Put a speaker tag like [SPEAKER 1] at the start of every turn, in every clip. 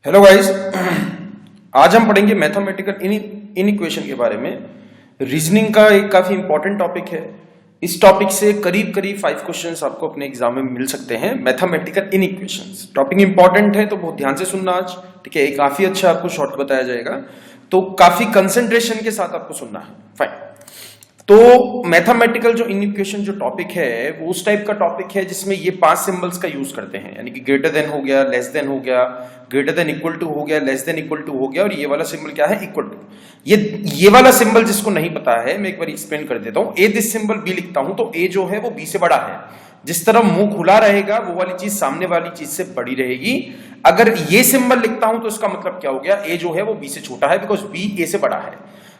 [SPEAKER 1] Hello guys, आज हम पढ़ेंगे मैथमेटिकल इनइक्वेशन के बारे में। रीजनिंग का एक काफी इंपॉर्टेंट टॉपिक है। इस टॉपिक से करीब करीब 5 क्वेश्चंस आपको अपने एग्जाम में मिल सकते हैं। मैथमेटिकल इनइक्वेशंस टॉपिक इंपॉर्टेंट है तो बहुत ध्यान से सुनना आज, ठीक है। काफी अच्छा आपको शॉर्ट बताया जाएगा, तो काफी कंसंट्रेशन के साथ आपको सुनना है। फाइन। तो मैथमेटिकल जो इनइक्वेशन जो टॉपिक है वो उस टाइप का टॉपिक है जिसमें ये 5 सिंबल्स का यूज करते हैं, यानी कि ग्रेटर देन हो गया, लेस देन हो गया, ग्रेटर देन इक्वल टू हो गया, लेस देन इक्वल टू हो गया, और ये वाला सिंबल क्या है, इक्वल टू। ये वाला सिंबल जिसको नहीं पता है मैं एक बार एक्सप्लेन कर देता हूं। ए दिस सिंबल बी लिखता हूं तो ए जो है वो बी से बड़ा है। जिस तरह मुंह खुला रहेगा वो वाली चीज सामने वाली चीज से बड़ी रहेगी। अगर ये सिंबल लिखता हूं तो इसका मतलब क्या हो गया, ए जो है वो बी से छोटा है, बिकॉज बी ए से बड़ा है।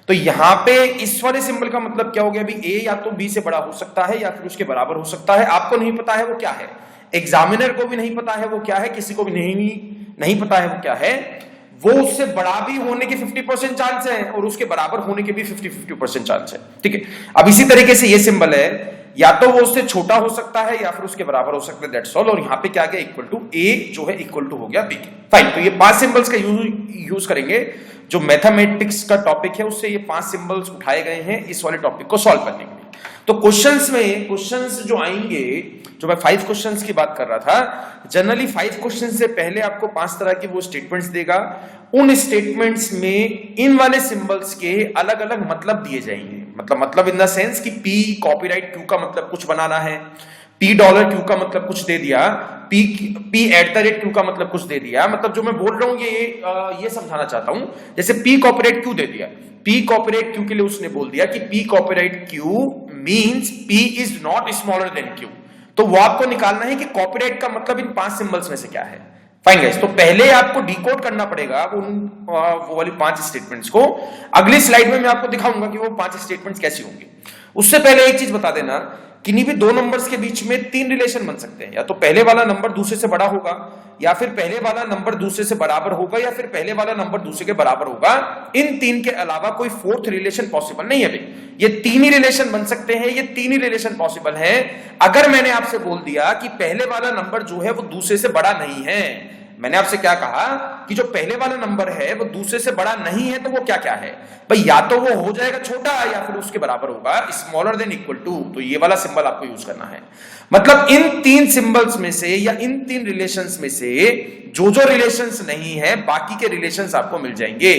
[SPEAKER 1] तो यहां पे इस वाले सिंबल का मतलब क्या हो गया, ए या तो बी से बड़ा हो सकता है या फिर उसके बराबर हो सकता है। आपको नहीं पता है वो क्या है, एग्जामिनर को भी नहीं पता है वो क्या है, किसी को भी नहीं पता है वो क्या है। वो उससे बड़ा भी होने के 50% चांस है और उसके बराबर होने के भी 50% चांस है, ठीक है। अब इसी तरीके से ये सिंबल है, या तो वो उससे छोटा हो सकता है या फिर उसके बराबर हो सकता है, दैट्स ऑल। और यहां पे क्या गया, इक्वल टू। ए जो है इक्वल टू हो गया बी के। फाइन। तो ये 5 सिंबल्स का यूज करेंगे। जो मैथमेटिक्स का टॉपिक है उससे ये 5 सिंबल्स उठाए गए हैं इस वाले टॉपिक को सॉल्व करने के लिए। तो क्वेश्चंस जो आएंगे, जो मैं 5 क्वेश्चंस की बात कर रहा था, जनरली 5 क्वेश्चंस से पहले आपको 5 तरह के वो स्टेटमेंट्स देगा। उन स्टेटमेंट्स में इन वाले सिंबल्स के अलग अलग मतलब दिए जाएंगे। मतलब इन द सेंस कि पी कॉपीराइट क्यू का मतलब कुछ बनाना है, पी डॉलर क्यू का मतलब कुछ दे दिया, P eight the rate Q का मतलब कुछ दे दिया। मतलब जो मैं बोल रहा हूं ये समझाना चाहता हूं। जैसे पी कॉपीराइट क्यू दे दिया, पी कॉपीराइट क्यू के लिए उसने बोल दिया कि P copyright Q means P is not smaller than Q. तो वो आपको निकालना है कि कॉपीराइट का मतलब इन 5 सिंबल्स में से क्या है। फाइन गाइस, तो पहले आपको डिकोड करना पड़ेगा वो वाली 5 स्टेटमेंट्स को। अगली स्लाइड में मैं आपको दिखाऊंगा कि वो 5 स्टेटमेंट्स कैसे होंगे। उससे पहले एक चीज बता देना, किन्हीं भी 2 नंबर्स के बीच में 3 रिलेशन बन सकते हैं। या तो पहले वाला नंबर दूसरे से बड़ा होगा, या फिर पहले वाला नंबर दूसरे से बराबर होगा, या फिर पहले वाला नंबर दूसरे के बराबर होगा। इन 3 के अलावा कोई 4th रिलेशन पॉसिबल नहीं है भाई। ये 3 ही रिलेशन बन सकते हैं, ये 3 ही रिलेशन पॉसिबल है। अगर मैंने आपसे बोल दिया कि पहले वाला नंबर जो है वो दूसरे से बड़ा नहीं है, मैंने आपसे क्या कहा कि जो पहले वाला नंबर है वो दूसरे से बड़ा नहीं है, तो वो क्या क्या है भाई, या तो वो हो जाएगा छोटा या फिर उसके बराबर होगा, स्मॉलर देन इक्वल टू। तो ये वाला सिंबल आपको यूज करना है। मतलब इन 3 सिंबल्स में से या इन 3 रिलेशंस में से जो रिलेशंस नहीं है, बाकी के रिलेशंस आपको मिल जाएंगे।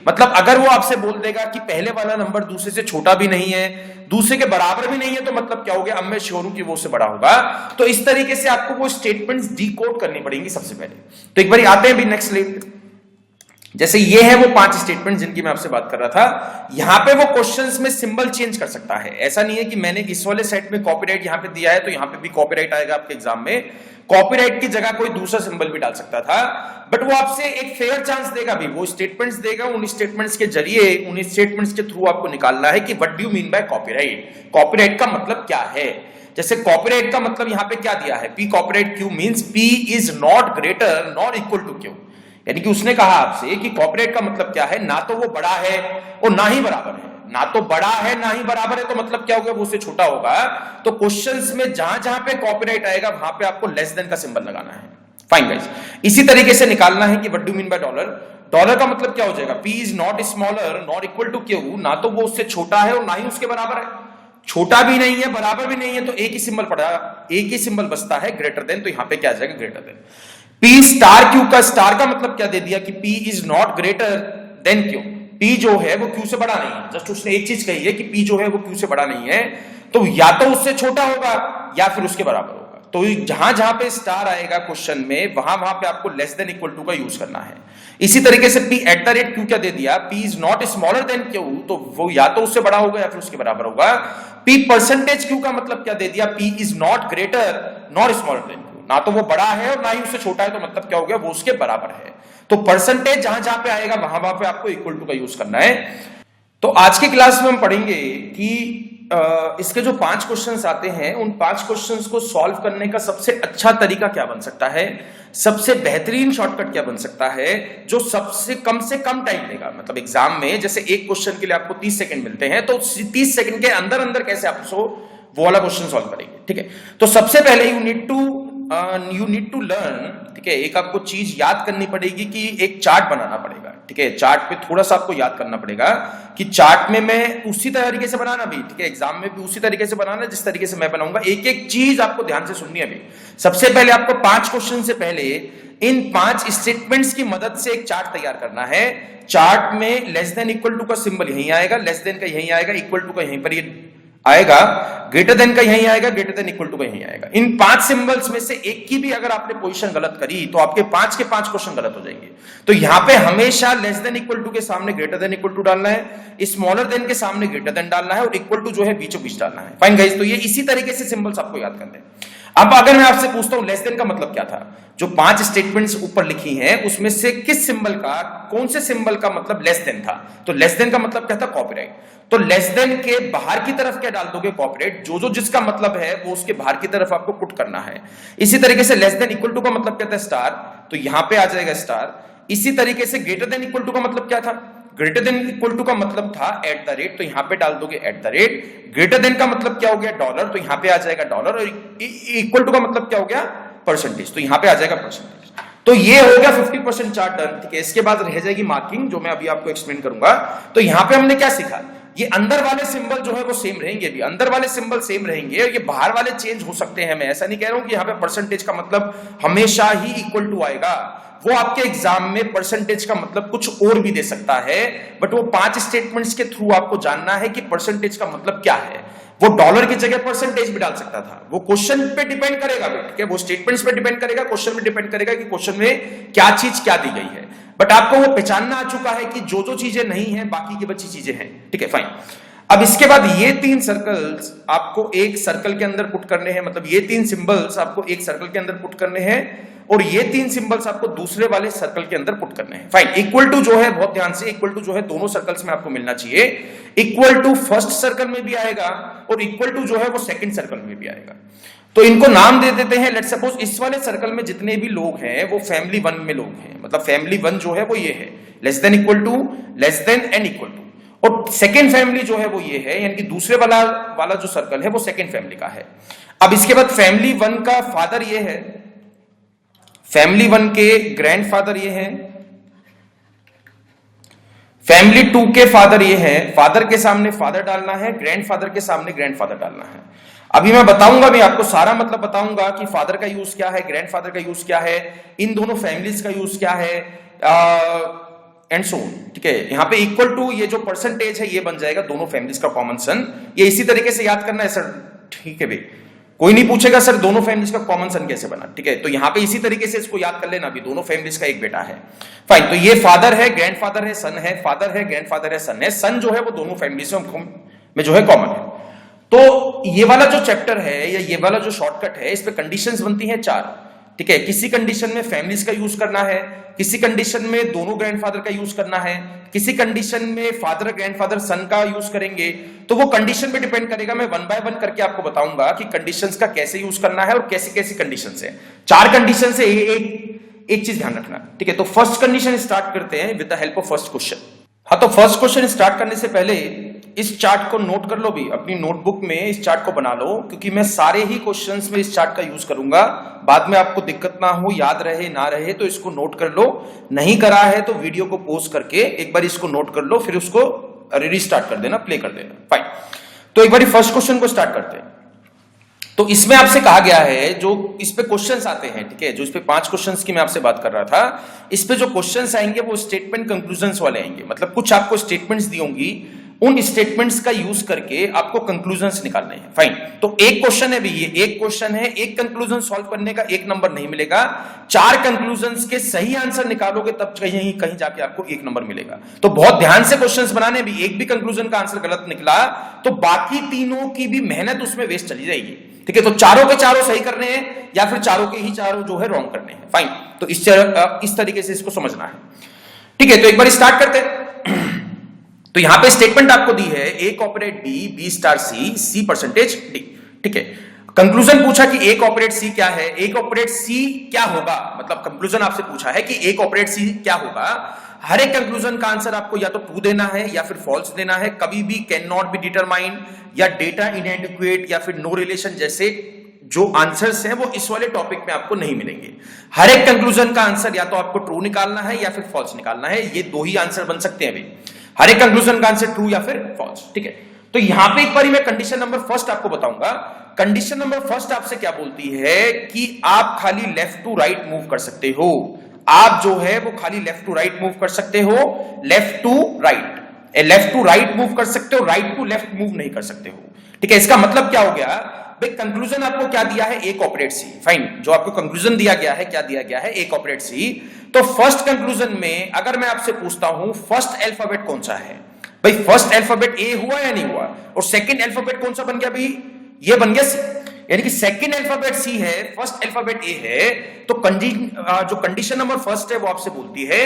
[SPEAKER 1] मतलब अगर वो आपसे बोल देगा कि पहले वाला नंबर दूसरे से छोटा भी नहीं है, दूसरे के बराबर भी नहीं है, तो मतलब क्या हो गया, अब मैं श्योर हूं कि वो उससे बड़ा होगा। तो इस तरीके से आपको वो स्टेटमेंट्स डिकोड करनी पड़ेंगी सबसे पहले। तो एक बार आते हैं भी नेक्स्ट स्लाइड। जैसे ये है वो 5 स्टेटमेंट जिनकी मैं आपसे बात कर रहा था। यहां पे वो क्वेश्चंस में सिंबल चेंज कर सकता है। ऐसा नहीं है कि मैंने इस वाले सेट में कॉपीराइट यहां पे दिया है तो यहां पे भी कॉपीराइट आएगा आपके एग्जाम में। कॉपीराइट की जगह कोई दूसरा सिंबल भी डाल सकता था, बट वो आपसे एक फेयर चांस देगा भी। वो स्टेटमेंट्स देगा, उन स्टेटमेंट्स के जरिए, उन स्टेटमेंट्स के थ्रू आपको निकालना है कि what do you mean by copyright. Copyright का मतलब क्या है। जैसे कॉपीराइट का मतलब यहां पे क्या दिया है, P copyright Q means P is not greater not equal to Q. यानी कि उसने कहा आपसे कि कॉपीराइट का मतलब क्या है, ना तो वो बड़ा है और ना ही बराबर है। ना तो बड़ा है ना ही बराबर है, तो मतलब क्या होगा, वो उससे छोटा होगा। तो क्वेश्चंस में जहां जहां पे कॉपीराइट आएगा वहां पे आपको लेस देन का सिंबल लगाना है। फाइन गाइस, इसी तरीके से निकालना है कि what do mean by dollar. Dollar का मतलब क्या हो जाएगा, P is not smaller not equal to Q. ना तो वो उससे छोटा है और ना ही उसके बराबर है। छोटा भी नहीं है, बराबर भी नहीं है, तो एक ही सिंबल पड़ा, एक ही सिंबल बचता है, ग्रेटर देन। तो यहां पे क्या आ जाएगा, greater than. P star Q का स्टार का मतलब क्या दे दिया कि P is not greater than Q. P जो है वो क्यू से बड़ा नहीं है। जस्ट उसने एक चीज कही है कि पी जो है वो क्यू से बड़ा नहीं है, तो या तो उससे छोटा होगा या फिर उसके बराबर होगा। तो जहां जहां पे स्टार आएगा क्वेश्चन में, वहां वहां पे आपको लेस देन इक्वल टू का यूज करना है। इसी तरीके से P eight the rate Q क्या दे दिया, P is not smaller than Q, तो वो या तो उससे बड़ा होगा या फिर उसके बराबर होगा। पी परसेंटेज क्यू का मतलब क्या दे दिया, P is not greater not smaller than Q. ना तो वो बड़ा है और ना ही उससे छोटा है, तो मतलब क्या हो गया, वो उसके बराबर है। तो परसेंटेज जहां जहां पे आएगा वहां वहां पे आपको इक्वल टू का यूज करना है। तो आज की क्लास में हम पढ़ेंगे कि इसके जो 5 क्वेश्चंस आते हैं, उन 5 क्वेश्चंस को सॉल्व करने का सबसे अच्छा तरीका क्या बन सकता है, सबसे बेहतरीन शॉर्टकट क्या बन सकता है, जो सबसे कम टाइम लेगा। मतलब एग्जाम में जैसे एक क्वेश्चन के लिए आपको 30 सेकंड मिलते हैं, तो 30 सेकंड के अंदर अंदर कैसे आप वो वाला क्वेश्चन सॉल्व करेंगे, ठीक है। तो सबसे पहले you need to you need to learn, ठीक है, एक आपको चीज याद करनी पड़ेगी कि एक चार्ट बनाना पड़ेगा, ठीक है, चार्ट पे थोड़ा सा आपको याद करना पड़ेगा कि चार्ट में मैं उसी तरीके से बनाना भी, ठीक है, एग्जाम में भी उसी तरीके से बनाना जिस तरीके से मैं बनाऊंगा। एक एक चीज आपको ध्यान से सुननी है। अभी सबसे पहले आपको 5 क्वेश्चन से पहले इन 5 स्टेटमेंट्स की मदद से एक चार्ट तैयार करना है। चार्ट में लेस देन इक्वल टू का सिंबल यहीं आएगा, लेस देन का यहीं आएगा, इक्वल टू का यहीं पर ये आएगा, ग्रेटर देन का यहीं आएगा, ग्रेटर देन इक्वल टू का यहीं आएगा। इन 5 सिंबल्स में से एक की भी अगर आपने पोजीशन गलत करी तो आपके 5 के 5 क्वेश्चन गलत हो जाएंगे। तो यहां पे हमेशा लेस देन इक्वल टू के सामने ग्रेटर देन इक्वल टू डालना है, स्मॉलर देन के सामने ग्रेटर देन डालना है और इक्वल टू जो है बीचों बीच डालना है। फाइन गाइस, तो ये इसी तरीके से सिंबल्स आपको याद करने हैं। अब अगर मैं आपसे पूछता हूं लेस देन का मतलब क्या था, जो 5 स्टेटमेंट्स ऊपर लिखी हैं उसमें से किस सिंबल का, कौन से सिंबल का मतलब लेस देन था, तो लेस देन का मतलब क्या था, कॉपीराइट। तो लेस देन के बाहर की तरफ क्या डाल दोगे, कॉपीराइट, जो जिसका मतलब है वो उसके बाहर की तरफ आपको पुट करना है। इसी तरीके से लेस देन इक्वल टू का मतलब क्या था, स्टार, तो यहां पे आ जाएगा स्टार। इसी तरीके से ग्रेटर देन इक्वल टू का मतलब क्या था, ग्रेटर देन इक्वल टू का मतलब था एट द रेट, तो यहां पे डाल दोगे eight the rate. Greater than का मतलब क्या हो गया, डॉलर, तो यहां पे आ जाएगा डॉलर। और इक्वल टू का मतलब क्या हो गया, परसेंटेज, तो यहां पे आ जाएगा परसेंटेज। तो ये हो गया 50% चार्ट डन, ठीक है। इसके बाद रह जाएगी मार्किंग, जो मैं अभी आपको एक्सप्लेन करूंगा। तो यहां पे हमने क्या सीखा, ये अंदर वाले सिंबल जो है वो सेम रहेंगे, भी अंदर वाले सिंबल सेम रहेंगे और ये बाहर वाले चेंज हो सकते हैं। मैं ऐसा नहीं कह रहा हूं कि यहां पे परसेंटेज का मतलब हमेशा ही इक्वल टू आएगा, वो आपके एग्जाम में परसेंटेज का मतलब कुछ और भी दे सकता है, बट वो 5 स्टेटमेंट्स के थ्रू आपको जानना है कि परसेंटेज का मतलब क्या है। वो डॉलर की जगह परसेंटेज भी डाल सकता था, वो क्वेश्चन पे डिपेंड करेगा, ठीक है, वो स्टेटमेंट्स पे डिपेंड करेगा, क्वेश्चन पे डिपेंड करेगा कि क्वेश्चन में क्या चीज क्या दी गई है। बट आपको वो पहचानना आ चुका है कि जो चीजें नहीं है बाकी की बची चीजें हैं, ठीक है, फाइन। अब इसके बाद ये 3 सर्कल्स आपको एक सर्कल के अंदर पुट करने हैं, मतलब ये 3 सिंबल्स आपको एक सर्कल के अंदर पुट करने हैं और ये 3 सिंबल्स आपको दूसरे वाले सर्कल के अंदर पुट करने हैं। फाइन, इक्वल टू जो है, बहुत ध्यान से, इक्वल टू जो है दोनों सर्कल्स में आपको मिलना चाहिए। इक्वल टू फर्स्ट सर्कल में भी आएगा और इक्वल टू जो है वो सेकंड सर्कल में भी आएगा। तो इनको नाम दे देते हैं। लेट्स सपोज इस वाले सर्कल में जितने भी लोग हैं वो फैमिली 1 में लोग हैं, मतलब फैमिली 1 जो है वो ये है, less than equal to, less than and equal to. और सेकेंड फैमिली जो है वो ये है, यानी कि दूसरे वाला जो सर्कल है वो सेकेंड फैमिली का है। अब इसके बाद फैमिली 1 का फादर ये है, फैमिली 1 के ग्रैंडफादर ये है, फैमिली 2 के फादर ये है, फादर के सामने फादर डालना है, ग्रैंडफादर के सामने ग्रैंडफादर डालना है। अभी मैं बताऊंगा भी आपको सारा मतलब बताऊंगा कि फादर का यूज क्या है, ग्रैंडफादर का यूज क्या है, इन दोनों फैमिलीज का यूज क्या है, एंड सो ऑन, ठीक है। यहां पे इक्वल टू ये जो परसेंटेज है ये बन जाएगा दोनों फैमिलीज का कॉमन सन। ये इसी तरीके से याद करना है सर, ठीक है भाई, कोई नहीं पूछेगा सर दोनों फैमिलीज का कॉमन सन कैसे बना, ठीक है। तो यहां पे इसी तरीके से इसको याद कर लेना, भी दोनों फैमिलीज का एक बेटा है। फाइन, तो ये फादर है, ग्रैंडफादर है, सन है, फादर है, ग्रैंडफादर है, सन है। सन जो है वो दोनों फैमिलीज में जो है कॉमन है। तो ये वाला जो चैप्टर है या ये वाला जो शॉर्टकट है, इस पे कंडीशंस बनती हैं 4, ठीक है। किसी कंडीशन में फैमिलीज का यूज करना है, किसी कंडीशन में दोनों ग्रैंडफादर का यूज करना है, किसी कंडीशन में फादर ग्रैंडफादर सन का यूज करेंगे। तो वो कंडीशन पे डिपेंड करेगा। मैं 1 बाय 1 करके आपको बताऊंगा कि कंडीशंस का कैसे यूज करना है और कैसी कैसी कंडीशंस है। 4 कंडीशन से एक चीज ध्यान रखना, ठीक है। तो फर्स्ट कंडीशन स्टार्ट करते हैं with the help of first question. हाँ, तो फर्स्ट क्वेश्चन स्टार्ट करने से पहले इस चार्ट को नोट कर लो भी, अपनी नोटबुक में इस चार्ट को बना लो, क्योंकि मैं सारे ही क्वेश्चंस में इस चार्ट का यूज करूंगा। बाद में आपको दिक्कत ना हो, याद रहे ना रहे, तो इसको नोट कर लो। नहीं करा है तो वीडियो को पॉज करके एक बार इसको नोट कर लो, फिर उसको रीस्टार्ट कर देना, प्ले कर देना। फाइन, तो एक बार फर्स्ट क्वेश्चन को स्टार्ट करते हैं। तो इसमें आपसे कहा गया है, जो इस पे क्वेश्चंस आते हैं, ठीक है, जो इस पे 5 क्वेश्चंस की मैं आपसे बात कर रहा था, इस पे जो क्वेश्चंस आएंगे वो स्टेटमेंट कंक्लूजन्स वाले आएंगे। मतलब कुछ आपको स्टेटमेंट्स दी होंगी, उन स्टेटमेंट्स का यूज करके आपको कंक्लूजन्स निकालने हैं। फाइन, तो एक क्वेश्चन है भी, ये एक क्वेश्चन है, एक कंक्लूजन सॉल्व करने का 1 नंबर नहीं मिलेगा। 4 कंक्लूजन्स के सही आंसर निकालोगे तब कहीं कहीं जाके आपको 1 नंबर मिलेगा। तो बहुत ध्यान से क्वेश्चंस बनाने, भी एक भी कंक्लूजन का आंसर गलत निकला तो बाकी तीनों की भी मेहनत उसमें वेस्ट चली जाएगी, ठीक है। तो चारों के चारों सही करने हैं या फिर चारों के ही चारों जो है रॉन्ग करने हैं। फाइन, तो इस तरीके से इसको समझना है, ठीक है। तो एक बार स्टार्ट करते हैं। तो यहां पे स्टेटमेंट आपको दी है, ए operate B, B star c, सी परसेंटेज डी, ठीक है। कंक्लूजन पूछा कि ए ऑपरेट सी क्या है, ए ऑपरेट सी क्या होगा, मतलब कंक्लूजन आपसे पूछा है कि ए ऑपरेट सी क्या होगा। हर एक कंक्लूजन का आंसर आपको या तो ट्रू देना है या फिर फॉल्स देना है। कभी भी कैन नॉट बी डिटरमाइंड या डेटा इनएडिक्वेट या फिर नो रिलेशन जैसे जो आंसर्स हैं वो इस वाले टॉपिक में आपको नहीं मिलेंगे। हर एक कंक्लूजन का आंसर या तो आपको ट्रू निकालना है या फिर फॉल्स निकालना है, ये दो ही आंसर बन सकते हैं अभी। हर एक कंक्लूजन का आंसर ट्रू या फिर फॉल्स, ठीक है। तो यहां पे एक बार मैं कंडीशन नंबर फर्स्ट आपको बताऊंगा। कंडीशन नंबर फर्स्ट आपसे क्या बोलती है कि आप खाली लेफ्ट टू राइट मूव कर सकते हो। आप जो है वो खाली लेफ्ट टू राइट मूव कर सकते हो, left to right, left to right move कर सकते हो, राइट टू लेफ्ट मूव नहीं कर सकते हो, ठीक है। इसका मतलब क्या हो गया भाई, कंक्लूजन आपको क्या दिया है, ए कॉर्पोरेट सी, फाइन। जो आपको कंक्लूजन दिया गया है, क्या दिया गया है, ए कॉर्पोरेट सी। तो फर्स्ट कंक्लूजन में अगर मैं आपसे पूछता हूं फर्स्ट अल्फाबेट कौन सा है, भाई फर्स्ट अल्फाबेट ए हुआ या नहीं हुआ, और सेकंड अल्फाबेट कौन सा बन गया भाई, ये बन गया सी, यानी कि सेकंड अल्फाबेट सी है, फर्स्ट अल्फाबेट ए है। तो जो कंडीशन नंबर फर्स्ट है वो आपसे बोलती है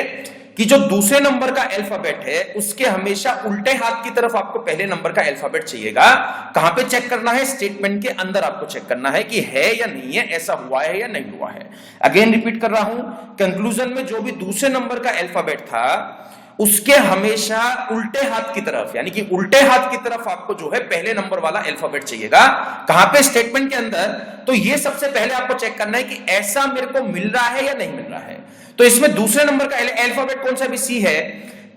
[SPEAKER 1] कि जो दूसरे नंबर का अल्फाबेट है उसके हमेशा उल्टे हाथ की तरफ आपको पहले नंबर का अल्फाबेट चाहिएगा। कहां पे चेक करना है, स्टेटमेंट के अंदर आपको चेक करना है कि है या नहीं है, ऐसा हुआ है या नहीं हुआ है। अगेन रिपीट कर रहा हूं, कंक्लूजन में जो भी दूसरे नंबर का अल्फाबेट था उसके हमेशा उल्टे हाथ की तरफ, यानी कि उल्टे हाथ की तरफ आपको जो है पहले नंबर वाला अल्फाबेट चाहिएगा। कहां पे, स्टेटमेंट के अंदर। तो ये सबसे पहले आपको चेक करना है कि ऐसा मेरे को मिल रहा है या नहीं मिल रहा है। तो इसमें दूसरे नंबर का अल्फाबेट कौन सा भी सी है,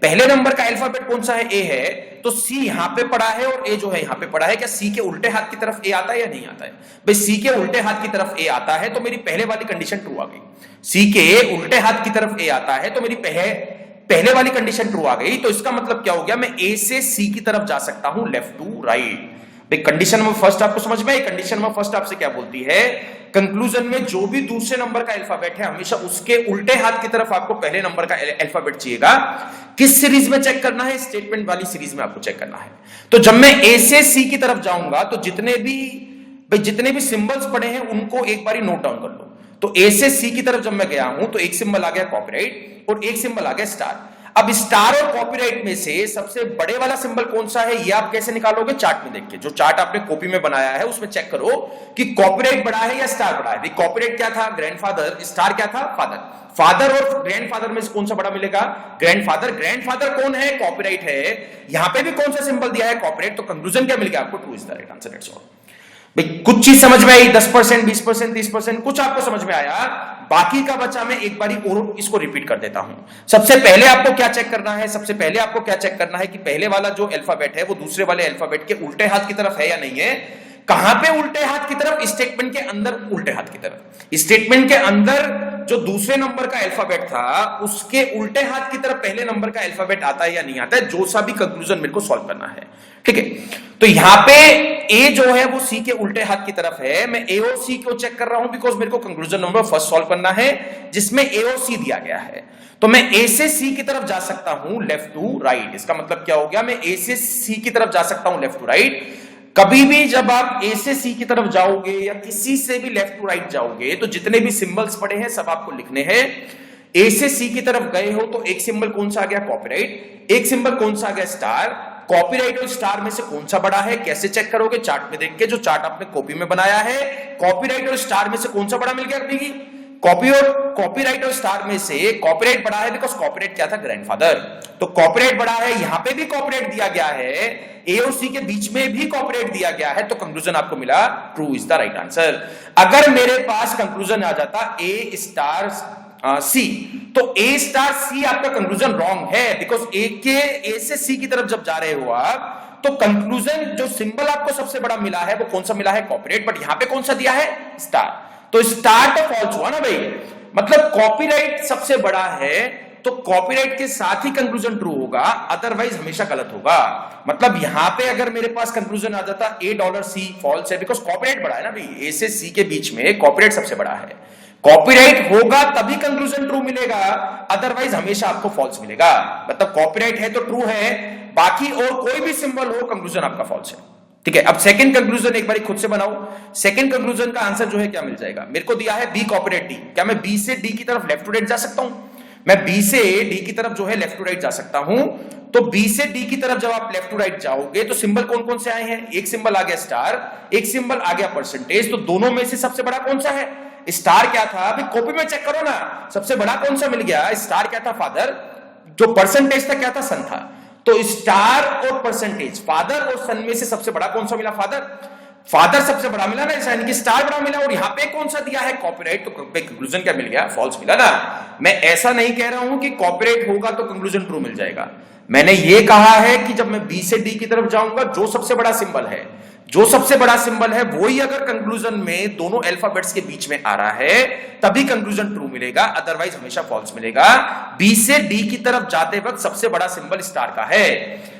[SPEAKER 1] पहले नंबर का अल्फाबेट कौन सा है, ए है। तो सी यहां पे पड़ा है और ए जो है यहां पे पड़ा है। क्या सी के उल्टे हाथ की तरफ ए आता है या नहीं आता है, भाई सी के उल्टे हाथ की तरफ ए आता है तो मेरी पहले वाली कंडीशन ट्रू आ गई। सी के उल्टे हाथ की तरफ ए आता है तो मेरी पहले वाली कंडीशन ट्रू आ गई। तो इसका मतलब क्या हो गया, मैं ए से सी की तरफ जा सकता हूं, लेफ्ट टू राइट। भाई कंडीशन नंबर फर्स्ट आपको समझ में आई। कंडीशन नंबर फर्स्ट आपसे क्या बोलती है, कंक्लूजन में जो भी दूसरे नंबर का अल्फाबेट है हमेशा उसके उल्टे हाथ की तरफ आपको पहले नंबर का अल्फाबेट चाहिएगा। किस सीरीज में चेक करना है, स्टेटमेंट वाली सीरीज में आपको चेक करना है। तो जब मैं ए से सी की तरफ जाऊंगा तो जितने भी सिंबल्स पड़े हैं उनको एक बारी नोट डाउन कर लो। तो ए से सी की तरफ जब मैं गया हूं तो एक सिंबल आ गया कॉपीराइट और एक सिंबल आ गया स्टार। अब स्टार और कॉपीराइट में से सबसे बड़े वाला सिंबल कौन सा है, ये आप कैसे निकालोगे, चार्ट में देख के। जो चार्ट आपने कॉपी में बनाया है उसमें चेक करो कि कॉपीराइट बड़ा है या स्टार बड़ा है। कॉपीराइट क्या था, ग्रैंडफादर, स्टार क्या था, फादर। फादर और ग्रैंडफादर में से कौन सा बड़ा मिलेगा, ग्रैंडफादर। ग्रैंडफादर कौन है, कॉपीराइट है। यहां पे भी कौन सा सिंबल दिया है, कॉपीराइट। तो कंक्लूजन क्या मिल गया आपको, true is the right answer, that's all. भाई कुछ चीज समझ में आई, 10%, 20%, 30%, कुछ आपको समझ में आया। बाकी का बचा मैं एक बारी और इसको रिपीट कर देता हूं। सबसे पहले आपको क्या चेक करना है, सबसे पहले आपको क्या चेक करना है कि पहले वाला जो अल्फाबेट है वो दूसरे वाले अल्फाबेट के उल्टे हाथ की तरफ है या नहीं है। कहां पे उल्टे हाथ की तरफ, स्टेटमेंट के अंदर उल्टे हाथ की तरफ। स्टेटमेंट के अंदर जो दूसरे नंबर का अल्फाबेट था उसके उल्टे हाथ की तरफ पहले नंबर का अल्फाबेट आता है या नहीं आता है, जो सा भी कंक्लूजन मेरे को सॉल्व करना है, ठीक है। तो यहां पे ए जो है वो सी के उल्टे हाथ की तरफ है। मैं ए और सी को चेक कर रहा हूं बिकॉज मेरे को कंक्लूजन नंबर फर्स्ट सॉल्व करना है जिसमें ए और सी दिया गया है। तो मैं ए से सी की तरफ जा सकता हूं, लेफ्ट टू राइट। इसका मतलब क्या हो गया, मैं ए से सी की तरफ जा सकता हूं, लेफ्ट टू राइट। कभी भी जब आप ए से सी की तरफ जाओगे या किसी से भी लेफ्ट टू राइट जाओगे तो जितने भी सिंबल्स पड़े हैं सब आपको लिखने हैं। ए से सी की तरफ गए हो तो एक सिंबल कौन सा आ गया, कॉपीराइट। एक सिंबल कौन सा आ गया, स्टार। कॉपीराइट और स्टार में से कौन सा बड़ा है, कैसे चेक करोगे, चार्ट में देख के, जो चार्ट आपने कॉपी में बनाया है। कॉपीराइट और स्टार में से कौन सा बड़ा मिल गया अभी, कॉपीराइट और स्टार में से कॉपीराइट बड़ा है बिकॉज कॉपीराइट क्या था, ग्रैंडफादर। तो कॉपीराइट बड़ा है, यहां पे भी कॉपीराइट दिया गया है, ए और सी के बीच में भी कॉपीराइट दिया गया है। तो कंक्लूजन आपको मिला, true is the right answer. अगर मेरे पास कंक्लूजन आ जाता ए स्टार सी, तो ए स्टार सी आपका कंक्लूजन रॉन्ग है बिकॉज ए से सी की तरफ जब जा रहे हो आप तो कंक्लूजन जो सिंबल आपको सबसे बड़ा मिला है वो कौन सा मिला है, कॉपीराइट। बट यहां पे कौन सा दिया है, स्टार। तो स्टार तो फॉल्स हुआ ना भाई, मतलब कॉपीराइट सबसे बड़ा है तो कॉपीराइट के साथ ही कंक्लूजन ट्रू होगा, अदरवाइज हमेशा गलत होगा। मतलब यहां पे अगर मेरे पास कंक्लूजन आ जाता $A फॉल्स है बिकॉज कॉपीराइट बड़ा है ना भाई, ए से सी के बीच में कॉपीराइट सबसे बड़ा है। कॉपीराइट होगा तभी कंक्लूजन ट्रू मिलेगा, अदरवाइज हमेशा आपको फॉल्स मिलेगा। मतलब कॉपीराइट है तो ट्रू है, बाकी और कोई भी सिंबल हो कंक्लूजन आपका फॉल्स है, ठीक है। अब सेकंड कंक्लूजन एक बार खुद से बनाओ। सेकंड कंक्लूजन का आंसर जो है क्या मिल जाएगा, मेरे को दिया है बी कॉपीराइट डी। क्या मैं बी से डी की तरफ लेफ्ट टू राइट जा सकता हूं, मैं बी से डी की तरफ जो है लेफ्ट टू राइट जा सकता हूं। तो बी से डी की तरफ जब आप लेफ्ट टू राइट जाओगे तो सिंबल कौन कौन से आए हैं, एक सिंबल आ गया स्टार, एक सिंबल आ गया परसेंटेज। तो दोनों में से सबसे बड़ा कौन सा है, स्टार क्या था, अभी कॉपी में चेक करो ना, सबसे बड़ा कौन सा मिल गया, स्टार क्या था, फादर। जो परसेंटेज था क्या था, सन था। तो स्टार और परसेंटेज, फादर और सन में से सबसे बड़ा कौन सा मिला, फादर। फादर सबसे बड़ा मिला ना, यानी कि स्टार बड़ा मिला, और यहां पे कौन सा दिया है, कॉपीराइट, तो कंक्लूजन क्या मिल गया, फॉल्स मिला ना। मैं ऐसा नहीं कह रहा हूं कि कॉपीराइट होगा तो कंक्लूजन ट्रू मिल जाएगा। मैंने ये कहा है कि जब मैं बी से डी की तरफ जाऊंगा, जो सबसे बड़ा सिंबल है, जो सबसे बड़ा सिंबल है वही अगर कंक्लूजन में दोनों अल्फाबेट्स के बीच में आ रहा है तभी कंक्लूजन ट्रू मिलेगा, अदरवाइज हमेशा फॉल्स मिलेगा। बी से डी की तरफ जाते वक्त सबसे बड़ा सिंबल स्टार का है,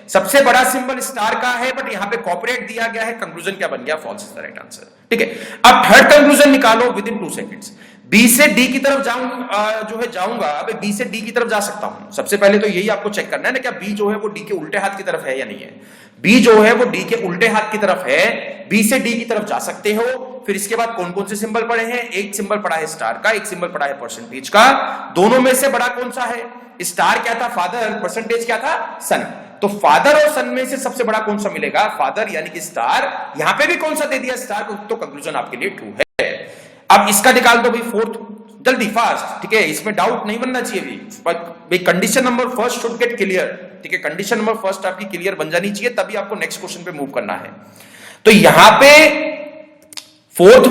[SPEAKER 1] सबसे बड़ा सिंबल स्टार का है, बट यहां पे कॉपीराइट दिया गया है, कंक्लूजन क्या बन गया, false is the right answer. ठीक है, अब थर्ड कंक्लूजन निकालो विद इन 2 सेकंड्स। बी से डी की तरफ जाऊंगा, बी से डी की तरफ जा सकता हूं। सबसे पहले तो यही आपको चेक करना है ना, क्या बी जो है वो डी के उल्टे हाथ की तरफ है या नहीं है। बी जो है वो डी के उल्टे हाथ की तरफ है, बी से डी की तरफ जा सकते हो। फिर इसके बाद कौन कौन से सिंबल पड़े हैं, एक सिंबल पड़ा है स्टार का, एक सिंबल पड़ा है परसेंटेज का। दोनों में से बड़ा कौन सा है, स्टार क्या था, फादर, परसेंटेज क्या था, सन। तो फादर और सन में से सबसे बड़ा कौन सा मिलेगा, फादर यानी कि स्टार। यहां पे भी कौन सा दे दिया, स्टार, तो कंक्लूजन आपके लिए ट्रू है। अब इसका निकाल दो भाई फोर्थ, जल्दी फास्ट। ठीक है, इसमें डाउट नहीं बनना चाहिए भाई, condition number first should get clear. ठीक है, कंडीशन नंबर फर्स्ट आपकी क्लियर बन जानी चाहिए, तभी आपको नेक्स्ट क्वेश्चन पे मूव करना है। तो यहां पे फोर्थ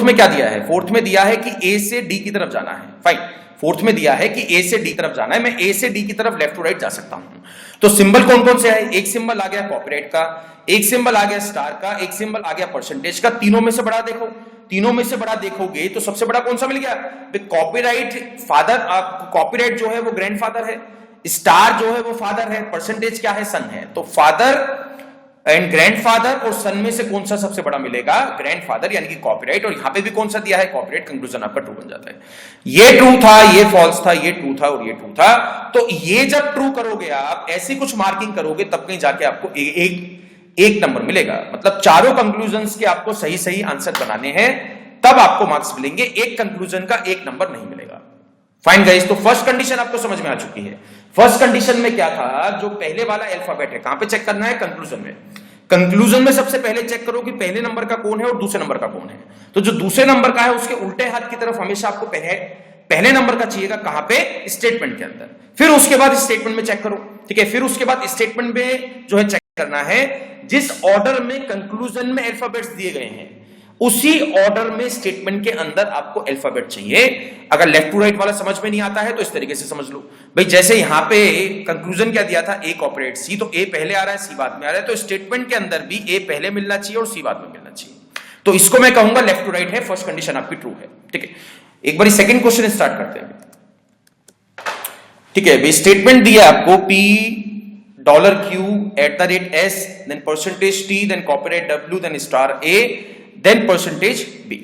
[SPEAKER 1] में क्या दिया है, फोर्थ में दिया है कि ए से डी की तरफ जाना है। फाइन, फोर्थ में दिया है कि ए से डी तरफ जाना है, मैं ए से डी की तरफ लेफ्ट टू राइट जा सकता हूं। तो सिंबल कौन कौन से है, एक सिंबल आ गया कॉपीराइट का, एक सिंबल आ गया स्टार का, एक सिंबल आ गया परसेंटेज का। तीनों में से बड़ा देखो, तीनों में से बड़ा देखोगे तो सबसे बड़ा कौन सा मिल गया, कॉपीराइट। फादर, कॉपीराइट जो है वो ग्रैंडफादर है, स्टार जो है वो फादर है, परसेंटेज क्या है, सन है। तो फादर एंड ग्रैंडफादर और सन में से कौन सा सबसे बड़ा मिलेगा, ग्रैंडफादर यानी कि कॉपीराइट। और यहां पे भी कौन सा दिया है, कॉपीराइट। कंक्लूजन आपका ट्रू बन जाता है। ये ट्रू था, ये फॉल्स था, ये ट्रू था और ये ट्रू था। तो ये जब ट्रू करोगे आप, ऐसी कुछ मार्किंग करोगे, तब कहीं जाके आपको एक नंबर मिलेगा। मतलब चारों कंक्लूजन्स के आपको सही सही आंसर बनाने हैं, तब आपको मार्क्स मिलेंगे। एक कंक्लूजन का एक नंबर नहीं मिलेगा। फाइन गाइस, तो फर्स्ट कंडीशन आपको समझ में आ चुकी है। फर्स्ट कंडीशन में क्या था, जो पहले वाला अल्फाबेट है, कहां पे चेक करना है, कंक्लूजन में। कंक्लूजन में सबसे पहले चेक करो कि पहले नंबर का कौन है और दूसरे नंबर का कौन है। तो जो दूसरे नंबर का है उसके उल्टे हाथ की तरफ हमेशा आपको पहले नंबर का चाहिएगा, कहां पे, स्टेटमेंट के अंदर। फिर उसके बाद स्टेटमेंट में चेक करो। ठीक है, फिर उसके बाद स्टेटमेंट में जो है चेक करना है, जिस ऑर्डर में कंक्लूजन में अल्फाबेट्स दिए गए हैं उसी ऑर्डर में स्टेटमेंट के अंदर आपको अल्फाबेट चाहिए। अगर लेफ्ट टू राइट वाला समझ में नहीं आता है तो इस तरीके से समझ लो भाई, जैसे यहां पे कंक्लूजन क्या दिया था, ए कॉपरेट सी, तो ए पहले आ रहा है सी बाद में आ रहा है, तो स्टेटमेंट के अंदर भी ए पहले मिलना चाहिए और सी बाद में मिलना चाहिए। तो इसको मैं कहूंगा लेफ्ट टू राइट है, फर्स्ट कंडीशन आपकी ट्रू है। ठीक है, एक बार सेकंड क्वेश्चन स्टार्ट करते हैं। ठीक है भाई, स्टेटमेंट दिया आपको P $Q@S, then percentage T, then copyright W, then star A, then percentage B।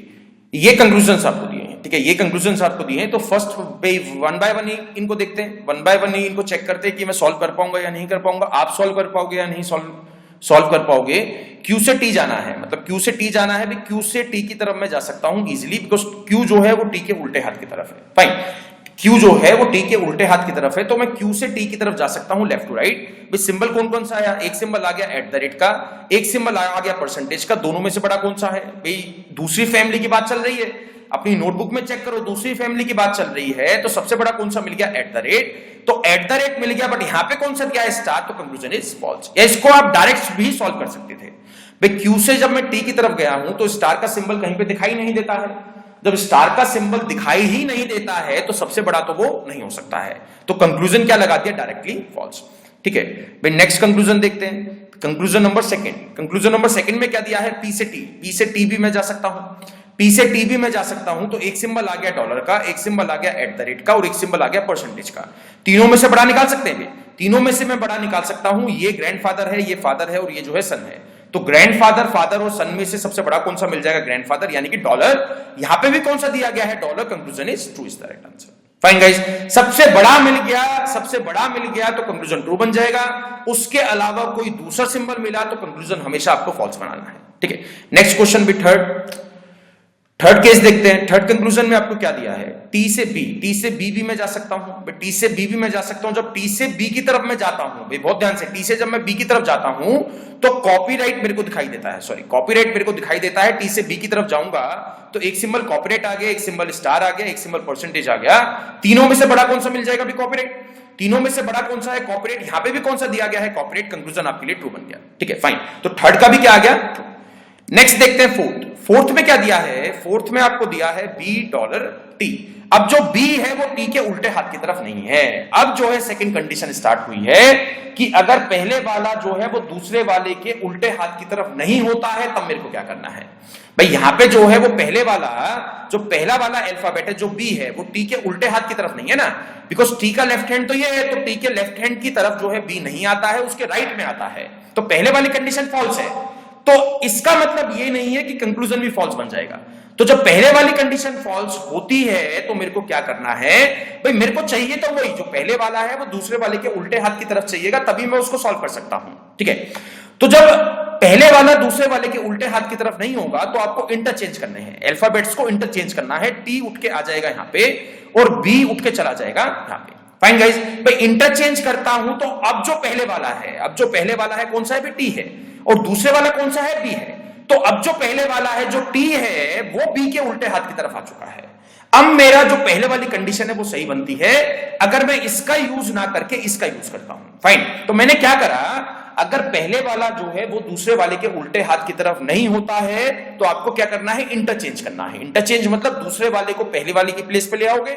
[SPEAKER 1] ये कंक्लूजन आपको दिए हैं। ठीक है, ये कंक्लूजन आपको दिए हैं। तो फर्स्ट वन बाय वन इनको देखते हैं, वन बाय वन ही इनको चेक करते हैं कि मैं सॉल्व कर पाऊंगा या नहीं कर पाऊंगा। आप सॉल्व कर पाओगे या नहीं सॉल्व कर पाओगे। Q से T जाना है, मतलब Q से T जाना है, Q से T की तरफ मैं जा सकता हूं इजीली, बिकॉज Q जो है वो T के उल्टे हाथ की तरफ है। फाइन, Q जो है वो T के उल्टे हाथ की तरफ है, तो मैं Q से T की तरफ जा सकता हूं लेफ्ट टू राइट। सिंबल कौन कौन सा आया, एक सिंबल आ गया @ का, एक सिंबल आ गया परसेंटेज का। दोनों में से बड़ा कौन सा है भाई, दूसरी फैमिली की बात चल रही है, अपनी नोटबुक में चेक करो, दूसरी फैमिली की बात चल रही है, तो सबसे बड़ा कौन सा मिल गया, @ तो @ मिल गया, बट यहां पे कौन सा दिया है, स्टार, तो कंक्लूजन इज फॉल्स। या इसको आप डायरेक्ट भी सॉल्व कर सकते थे भाई, Q से जब मैं T की तरफ गया हूं तो स्टार का सिंबल कहीं पे दिखाई नहीं देता है। जब स्टार का सिंबल दिखाई ही नहीं देता है तो सबसे बड़ा तो वो नहीं हो सकता है, तो कंक्लूजन क्या लगा दिया, डायरेक्टली फॉल्स। ठीक है भाई, नेक्स्ट कंक्लूजन देखते हैं। Conclusion number second, conclusion number second में क्या दिया है, P से T भी मैं जा सकता हूं, P से T भी मैं जा सकता हूं। तो एक सिंबल आ गया डॉलर का, एक सिंबल आ गया @ का और एक सिंबल आ गया परसेंटेज का। तीनों में से बड़ा निकाल सकते हैं, तीनों में से मैं बड़ा निकाल सकता हूं। ये ग्रैंडफादर है, ये फादर है और ये जो है सन है। तो ग्रैंडफादर, फादर और सन में से सबसे बड़ा कौन सा मिल जाएगा, ग्रैंडफादर यानी कि डॉलर। यहां पे भी कौन सा दिया गया है, dollar. Conclusion is true, is the right answer. Fine guys, सबसे बड़ा मिल गया तो कंक्लूजन ट्रू बन जाएगा। उसके अलावा कोई दूसरा सिंबल मिला तो कंक्लूजन हमेशा आपको फॉल्स बनाना है। ठीक है, नेक्स्ट क्वेश्चन भी थर्ड केस देखते हैं। थर्ड कंक्लूजन में आपको क्या दिया है, T से B भी मैं जा सकता हूं, T से B भी मैं जा सकता हूं। जब T से B की तरफ मैं जाता हूं भाई, बहुत ध्यान से, T से जब मैं B की तरफ जाता हूं तो कॉपीराइट मेरे को दिखाई देता है, कॉपीराइट मेरे को दिखाई देता है। T से B की तरफ जाऊंगा तो एक सिंबल कॉपीराइट आ गया, एक सिंबल स्टार आ गया, एक सिंबल परसेंटेज आ गया। तीनों में से बड़ा कौन सा मिल जाएगा, कॉपीराइट। तीनों में से बड़ा कौन सा है, कॉपीराइट। यहां पे भी कौन सा दिया गया है, कॉपीराइट। कंक्लूजन आपके लिए ट्रू बन गया। ठीक है, फाइन, तो थर्ड का भी क्या आ गया, नेक्स्ट देखते हैं फोर्थ में क्या दिया है, फोर्थ में आपको दिया है $B अब जो B है वो T के उल्टे हाथ की तरफ नहीं है। अब जो है सेकंड कंडीशन स्टार्ट हुई है कि अगर पहले वाला जो है वो दूसरे वाले के उल्टे हाथ की तरफ नहीं होता है तब मेरे को क्या करना है भाई। यहां पे जो है वो पहले वाला, जो पहला वाला अल्फाबेट है जो B है वो T के उल्टे हाथ की तरफ नहीं है ना, बिकॉज T का लेफ्ट हैंड तो ये है, तो T के लेफ्ट हैंड की तरफ जो है B नहीं आता है, उसके राइट में आता है, तो पहले वाली कंडीशन फॉल्स है। तो इसका मतलब ये नहीं है कि कंक्लूजन भी फॉल्स बन जाएगा। तो जब पहले वाली कंडीशन फॉल्स होती है तो मेरे को क्या करना है भाई, मेरे को चाहिए तो वही जो पहले वाला है वो दूसरे वाले के उल्टे हाथ की तरफ चाहिएगा, तभी मैं उसको सॉल्व कर सकता हूं। ठीक है, तो जब पहले वाला दूसरे वाले के उल्टे हाथ की तरफ नहीं होगा तो आपको इंटरचेंज करने हैं, अल्फाबेट्स को इंटरचेंज करना है। T उठ के आ जाएगा यहां पे और B उठ के चला जाएगा यहां पे। फाइन गाइस, भाई इंटरचेंज करता हूं तो अब जो पहले वाला है, अब जो पहले वाला है कौन सा है, T है, और दूसरे वाला कौन सा है, B है। तो अब जो पहले वाला है जो T है वो B के उल्टे हाथ की तरफ आ चुका है। अब मेरा जो पहले वाली कंडीशन है वो सही बनती है अगर मैं इसका यूज ना करके इसका यूज करता हूं। फाइन, तो मैंने क्या करा, अगर पहले वाला जो है वो दूसरे वाले के उल्टे हाथ की तरफ नहीं होता है तो आपको क्या करना है, इंटरचेंज करना है। इंटरचेंज मतलब दूसरे वाले को पहले वाले की प्लेस पे ले आओगे,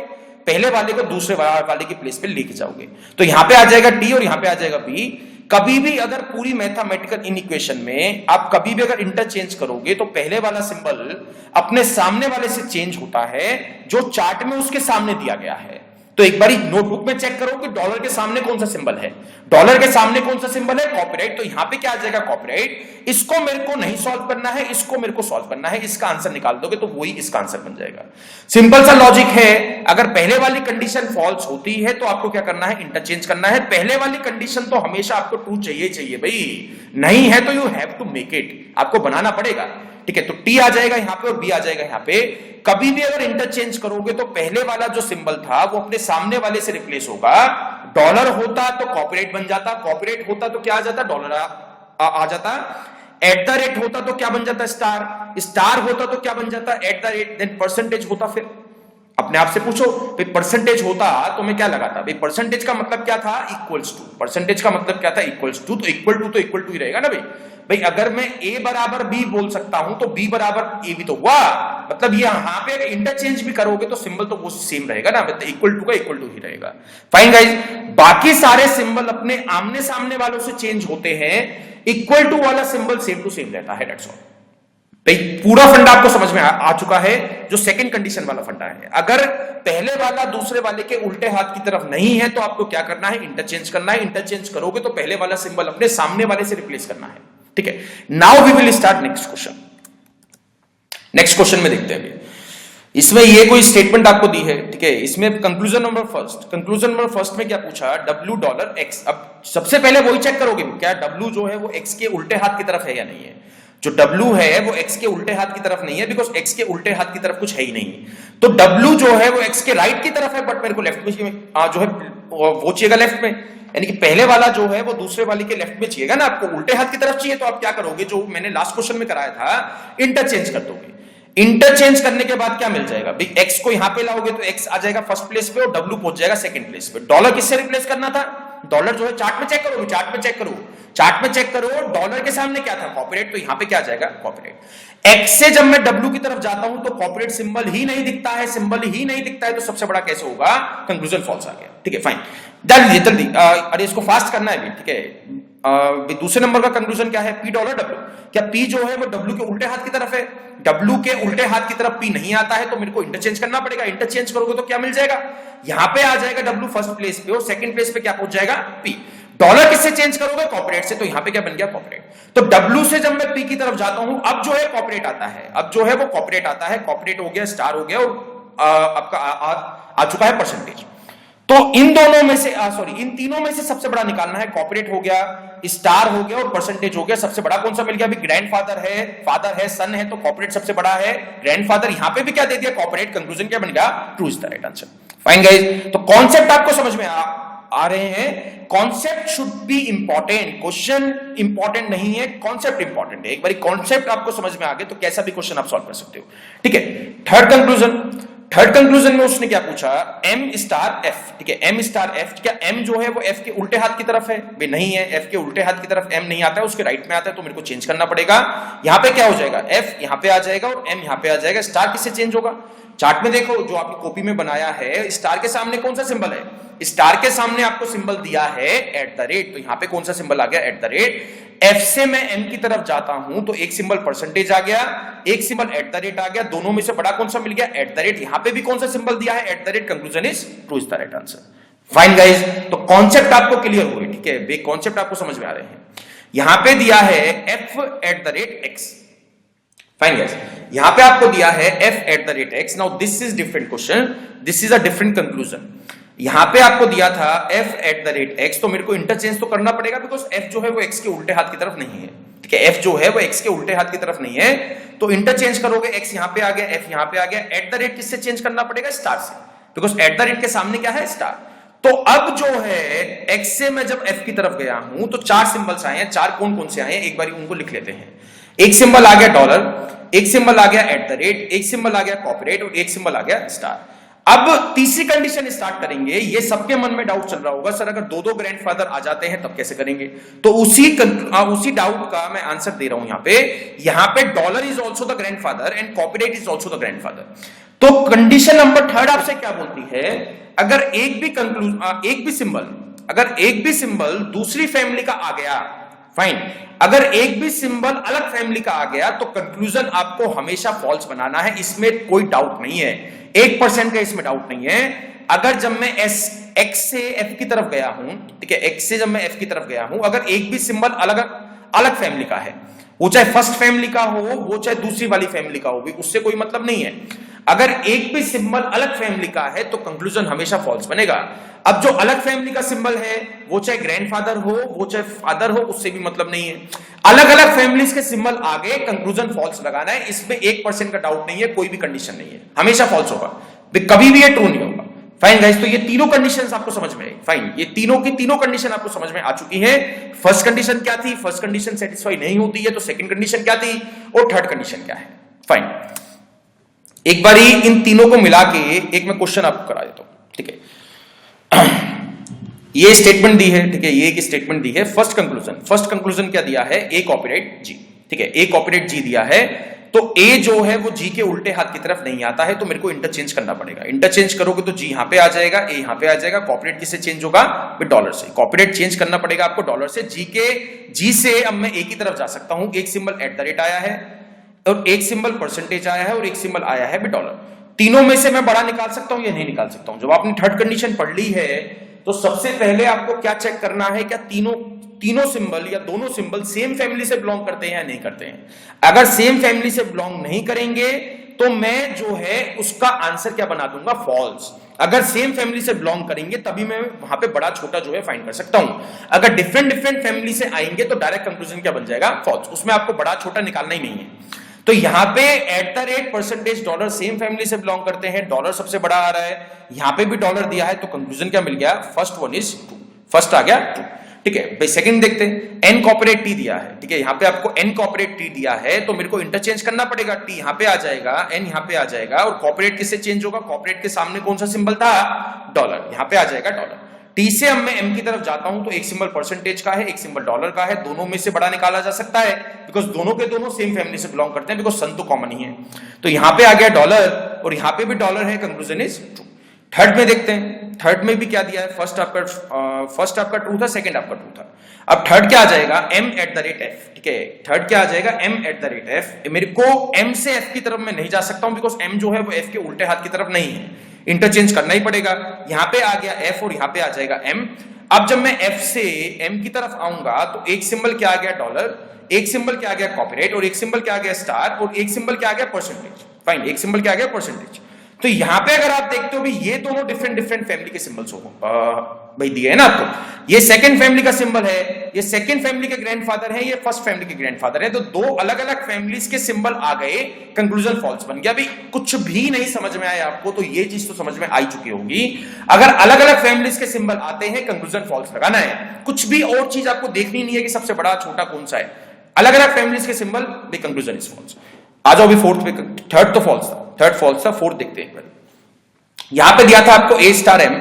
[SPEAKER 1] पहले वाले को दूसरे वाले की प्लेस पे लेके जाओगे। तो यहां पे आ जाएगा T और यहां पे आ जाएगा B। कभी भी अगर पूरी मैथमेटिकल इनइक्वेशन में आप कभी भी अगर इंटरचेंज करोगे तो पहले वाला सिंबल अपने सामने वाले से चेंज होता है जो चार्ट में उसके सामने दिया गया है। तो एक बारी नोटबुक में चेक करो कि डॉलर के सामने कौन सा सिंबल है, डॉलर के सामने कौन सा सिंबल है, कॉपीराइट। तो यहां पे क्या आ जाएगा, कॉपीराइट। इसको मेरे को नहीं सॉल्व करना है, इसको मेरे को सॉल्व करना है, इसका आंसर निकाल दोगे तो वही इसका आंसर बन जाएगा। सिंपल सा लॉजिक है। अगर पहले वाली कंडीशन फॉल्स होती है तो आपको क्या करना है, इंटरचेंज करना है। पहले वाली कंडीशन तो हमेशा आपको ट्रू चाहिए भाई, नहीं है तो you have to make it, आपको बनाना पड़ेगा। ठीक है, तो T आ जाएगा यहां पे और B आ जाएगा यहां पे। कभी भी अगर इंटरचेंज करोगे तो पहले वाला जो सिंबल था वो अपने सामने वाले से रिप्लेस होगा। डॉलर होता तो कॉपीराइट बन जाता, कॉपीराइट होता तो क्या आ जाता, डॉलर आ जाता। एट द रेट होता तो क्या बन जाता, स्टार, स्टार होता तो क्या बन जाता, at the rate. Then percentage होता, फिर अपने आप से पूछो भाई परसेंटेज होता तो मैं क्या लगाता भाई, परसेंटेज का मतलब क्या था, इक्वल्स टू। परसेंटेज का मतलब क्या था, इक्वल्स टू। तो इक्वल टू ही रहेगा ना भाई। अगर मैं A बराबर B बोल सकता हूं तो B बराबर A भी तो हुआ, मतलब ये यहां पे इंटरचेंज भी करोगे तो सिंबल तो वो सेम रहेगा ना, मतलब इक्वल टू का इक्वल टू ही रहेगा। फाइन गाइस, बाकी सारे सिंबल अपने आमने सामने वालों से चेंज होते हैं, इक्वल टू वाला सिंबल सेम टू सेम रहता है। दैट्स ऑल भाई, पूरा फंडा आपको समझ में आ चुका है। जो सेकंड कंडीशन वाला फंडा है, अगर पहले वाला दूसरे वाले के उल्टे हाथ की तरफ नहीं है तो आपको क्या करना है, इंटरचेंज करना है। इंटरचेंज करोगे तो पहले वाला सिंबल अपने सामने वाले से रिप्लेस करना है। ठीक है, now we will start next question. Next question में देखते हैं, इसमें ये कोई स्टेटमेंट आपको दी है। ठीक है, इसमें कंक्लूजन नंबर फर्स्ट में क्या पूछा, $x। अब सबसे पहले वही चेक करोगे क्या W जो है वो X के उल्टे हाथ की तरफ है या नहीं है। जो W है वो X के उल्टे हाथ की तरफ नहीं है, बिकॉज X के उल्टे हाथ की तरफ कुछ है ही नहीं। तो W जो है वो X के राइट की तरफ है, बट मेरे को लेफ्ट में जो है वो चाहिएगा लेफ्ट में, यानी कि पहले वाला जो है वो दूसरे वाले के लेफ्ट में चाहिएगा ना, आपको उल्टे हाथ की तरफ चाहिए। तो आप क्या करोगे, जो मैंने लास्ट क्वेश्चन में कराया था, इंटरचेंज कर दोगे। इंटरचेंज करने के बाद क्या मिल जाएगा भाई, X को यहां पे लाओगे तो X आ जाएगा फर्स्ट प्लेस पे और W पहुंच जाएगा सेकंड प्लेस पे। डॉलर किससे रिप्लेस करना था, डॉलर जो है चार्ट में चेक करो, चार्ट में चेक करो, डॉलर के सामने क्या था, कॉपीराइट। तो यहां पे क्या आ जाएगा, कॉपीराइट। X से जब मैं W की तरफ जाता हूं तो कॉपीराइट सिंबल ही नहीं दिखता है, तो सबसे बड़ा कैसे होगा, कंक्लूजन फॉल्स आ गया। ठीक है, फाइन, जल्दी अरे इसको फास्ट करना है भी। ठीक है, दूसरे नंबर का कंक्लूजन क्या है, P $W। क्या P जो है वो W के उल्टे हाथ की तरफ है, W के उल्टे हाथ की तरफ P नहीं आता है तो मेरे को इंटरचेंज करना पड़ेगा। इंटरचेंज करोगे तो क्या मिल जाएगा, यहां पे आ जाएगा W फर्स्ट प्लेस पे और सेकंड प्लेस पे क्या पहुंच जाएगा, P। डॉलर किससे चेंज करोगे, कॉपीराइट से। तो यहां पे क्या बन गया, कॉपीराइट। तो W से जब मैं P की तरफ जाता हूं, अब जो है कॉपीराइट आता है, अब जो है वो कॉपीराइट आता है, कॉपीराइट हो गया, स्टार हो गया और आपका आ चुका है परसेंटेज। तो इन दोनों में से इन तीनों में से सबसे बड़ा निकालना है, कॉपीराइट हो गया, स्टार हो गया और परसेंटेज हो गया। सबसे बड़ा कौन सा मिल गया, अभी ग्रैंडफादर है, फादर है, सन है, तो कॉपीराइट सबसे बड़ा है, ग्रैंडफादर। यहां पे भी क्या दे दिया, कॉपीराइट। कंक्लूजन क्या बन गया, true is the right answer. Fine guys, तो कॉन्सेप्ट आपको समझ में आ रहे हैं। Concept should be important, question important नहीं है, कॉन्सेप्ट इंपॉर्टेंट है। एक बार कॉन्सेप्ट आपको समझ में आ गए तो कैसा भी क्वेश्चन आप सॉल्व कर सकते हो। ठीक है, थर्ड कंक्लूजन, थर्ड कंक्लूजन में उसने क्या पूछा, m स्टार f, ठीक है, m स्टार f, क्या m जो है वो f के उल्टे हाथ की तरफ है? भाई नहीं है, f के उल्टे हाथ की तरफ m नहीं आता है, उसके राइट में आता है, तो मेरे को चेंज करना पड़ेगा। यहां पे क्या हो जाएगा, f यहां पे आ जाएगा और m यहां पे आ जाएगा। स्टार किससे चेंज होगा? चार्ट में देखो जो आपकी कॉपी में बनाया है, स्टार के सामने कौन सा सिंबल है? स्टार के सामने आपको सिंबल दिया है @, तो यहां पे कौन सा सिंबल आ गया, @। F से मैं M की तरफ जाता हूं तो एक सिंबल परसेंटेज आ गया, एक सिंबल @ आ गया, दोनों में से बड़ा कौन सा मिल गया, @। यहां पे भी कौन सा सिंबल दिया है, @। Conclusion is true, is the right answer. Fine guys, तो कॉन्सेप्ट आपको क्लियर हुए, ठीक है, बे कॉन्सेप्ट आपको समझ में आ रहे हैं। यहां पे दिया है f @x, फाइन गाइस, यहां पे आपको दिया है f @x। Now this is different question, this is a different conclusion. यहां पे आपको दिया था f @x, तो मेरे को इंटरचेंज तो करना पड़ेगा, बिकॉज f जो है वो x के उल्टे हाथ की तरफ नहीं है, ठीक है, f जो है वो x के उल्टे हाथ की तरफ नहीं है, तो इंटरचेंज करोगे, x यहां पे आ गया, f यहां पे आ गया, @ किससे चेंज करना पड़ेगा, स्टार से, बिकॉज @ के सामने क्या है, स्टार। तो अब जो है x से मैं जब f की तरफ गया हूं तो चार सिंबल्स आए हैं, चार कौन कौन से आए हैं एक बार उनको लिख लेते हैं। एक सिंबल आ गया डॉलर, एक सिंबल आ गया @, एक सिंबल आ गया कॉपीराइट और एक सिंबल आ गया स्टार। अब तीसरी कंडीशन स्टार्ट करेंगे। ये सबके मन में डाउट चल रहा होगा, सर अगर दो दो ग्रैंडफादर आ जाते हैं तब कैसे करेंगे? तो उसी डाउट का मैं आंसर दे रहा हूं। यहां पे dollar is also the grandfather and copyright is also the grandfather. तो कंडीशन नंबर थर्ड आपसे क्या बोलती है, अगर एक भी सिंबल दूसरी फैमिली का आ गया, फाइन, अगर एक भी सिंबल अलग फैमिली का आ गया तो कंक्लूजन आपको हमेशा फॉल्स बनाना है, इसमें कोई डाउट नहीं है, 1% का इसमें डाउट नहीं है। अगर जब मैं x से f की तरफ गया हूं, ठीक है, x से जब मैं f की तरफ गया हूं, अगर एक भी सिंबल अलग फैमिली का है, वो चाहे फर्स्ट फैमिली का हो, वो चाहे दूसरी वाली फैमिली का हो, उससे कोई मतलब नहीं है। अगर एक भी सिंबल अलग फैमिली का है तो कंक्लूजन हमेशा फॉल्स बनेगा। अब जो अलग फैमिली का सिंबल है, वो चाहे ग्रैंडफादर हो, वो चाहे फादर हो, उससे भी मतलब नहीं है। अलग अलग फैमिलीज के सिंबल आगे कंक्लूजन फॉल्स लगाना है, इसमें 1% का डाउट नहीं है, कोई भी कंडीशन नहीं है, हमेशा फॉल्स होगा, कभी भी ये ट्रू नहीं होगा। फाइन गाइस, तो ये तीनों कंडीशंस आपको समझ में आई। फाइन, ये तीनों की तीनों कंडीशन आपको समझ में आ चुकी है। फर्स्ट कंडीशन क्या थी, फर्स्ट कंडीशन सेटिस्फाई नहीं होती है तो सेकंड कंडीशन क्या थी और थर्ड कंडीशन क्या है। फाइन, एक बारी इन तीनों को मिला के एक मैं क्वेश्चन आपको करा देता हूं, ठीक है। ये स्टेटमेंट दी है, ठीक है, ये एक स्टेटमेंट दी है। फर्स्ट कंक्लूजन क्या दिया है, ए कॉपीराइट जी, ठीक है, ए कॉपीराइट जी दिया है। तो ए जो है वो जी के उल्टे हाथ की तरफ नहीं आता है, तो मेरे को इंटरचेंज करना पड़ेगा। इंटरचेंज करोगे तो जी यहां पे आ जाएगा, ए यहां पे आ जाएगा। कॉपीराइट किससे चेंज होगा, विद डॉलर से। कॉपीराइट चेंज करना पड़ेगा आपको डॉलर से। जी से अब मैं ए की तरफ जा सकता हूं। एक सिंबल @ आया है और एक सिंबल परसेंटेज आया है और एक सिंबल आया है विद डॉलर। तीनों में से मैं बड़ा निकाल सकता हूं या नहीं निकाल सकता हूं? जब आपने थर्ड कंडीशन पढ़ ली है तो सबसे पहले आपको क्या चेक करना है, क्या तीनों सिंबल या दोनों सिंबल सेम फैमिली से बिलोंग करते हैं या नहीं करते हैं। अगर सेम फैमिली से बिलोंग नहीं करेंगे तो मैं जो है उसका आंसर क्या बना दूंगा, फॉल्स। अगर सेम फैमिली से बिलोंग करेंगे तभी मैं वहां पे बड़ा छोटा जो है फाइंड कर सकता हूं। अगर डिफरेंट फैमिली से आएंगे तो डायरेक्ट कंक्लूजन क्या बन जाएगा, फॉल्स। उसमें आपको बड़ा छोटा निकालना ही नहीं है। तो यहां पे @ परसेंटेज डॉलर सेम फैमिली से बिलोंग करते हैं, डॉलर सबसे बड़ा आ रहा है, यहां पे भी डॉलर दिया है, तो कंक्लूजन क्या मिल गया, first one is true, first आ गया ट्रू। ठीक है भाई, सेकंड देखते हैं। एन कॉपरेट टी दिया है, ठीक है, यहां पे आपको एन कॉपरेट टी दिया है तो मेरे को इंटरचेंज करना पड़ेगा। टी यहां पे आ जाएगा, एन यहां पे आ जाएगा और कॉपरेट किससे चेंज होगा, कॉपरेट के सामने कौन सा सिंबल था, डॉलर, यहां पे आ जाएगा डॉलर। टी से अब मैं एम की तरफ जाता हूं तो एक सिंबल परसेंटेज का है, एक सिंबल डॉलर का है, दोनों में से बड़ा निकाला जा सकता है बिकॉज दोनों के दोनों सेम फैमिली से बिलोंग करते हैं, बिकॉज सन तो कॉमन ही है। तो यहां पे आ गया डॉलर और यहां पे भी डॉलर है, कंक्लूजन इज ट्रू। थर्ड में देखते हैं, थर्ड में भी क्या दिया है, फर्स्ट आपका ट्रू था, सेकंड आपका ट्रू था। अब थर्ड क्या आ जाएगा, m@f, ठीक है, थर्ड क्या आ जाएगा, m@f। मेरे को m से f की तरफ मैं नहीं जा सकता हूं बिकॉज m जो है वो f के उल्टे हाथ की तरफ नहीं है, इंटरचेंज करना ही पड़ेगा। यहां पे आ गया f और यहां पे आ जाएगा m। अब जब मैं f से m की तरफ आऊंगा तो एक सिंबल क्या आ गया, डॉलर, एक सिंबल क्या आ गया, कॉपीराइट, और एक सिंबल क्या आ गया, स्टार, और एक सिंबल क्या आ गया, परसेंटेज। फाइन, एक सिंबल क्या आ गया, परसेंटेज। तो यहां पे अगर आप देखते हो भी ये दोनों डिफरेंट फैमिली के सिंबल्स हो भाई दिए है ना आपको। ये सेकंड फैमिली का सिंबल है, ये सेकंड फैमिली के ग्रैंडफादर है, ये फर्स्ट फैमिली के ग्रैंडफादर है। तो दो अलग अलग फैमिलीज के सिंबल आ गए, कंक्लूजन फॉल्स बन गया। अभी कुछ भी नहीं समझ में आया आपको तो ये चीज तो समझ में आई चुकी होगी। अगर अलग अलग फैमिलीज के सिंबल आते हैं कंक्लूजन फॉल्स लगाना है, कुछ भी और चीज आपको देखनी नहीं है कि सबसे बड़ा छोटा कौन सा है। अलग अलग फैमिलीज के symbol, the conclusion is false. आ जाओ अभी फोर्थ पे, थर्ड तो फॉल्स था, थर्ड फॉल्स था, फोर्थ देखते हैं। यहां पे दिया था आपको ए स्टार एम,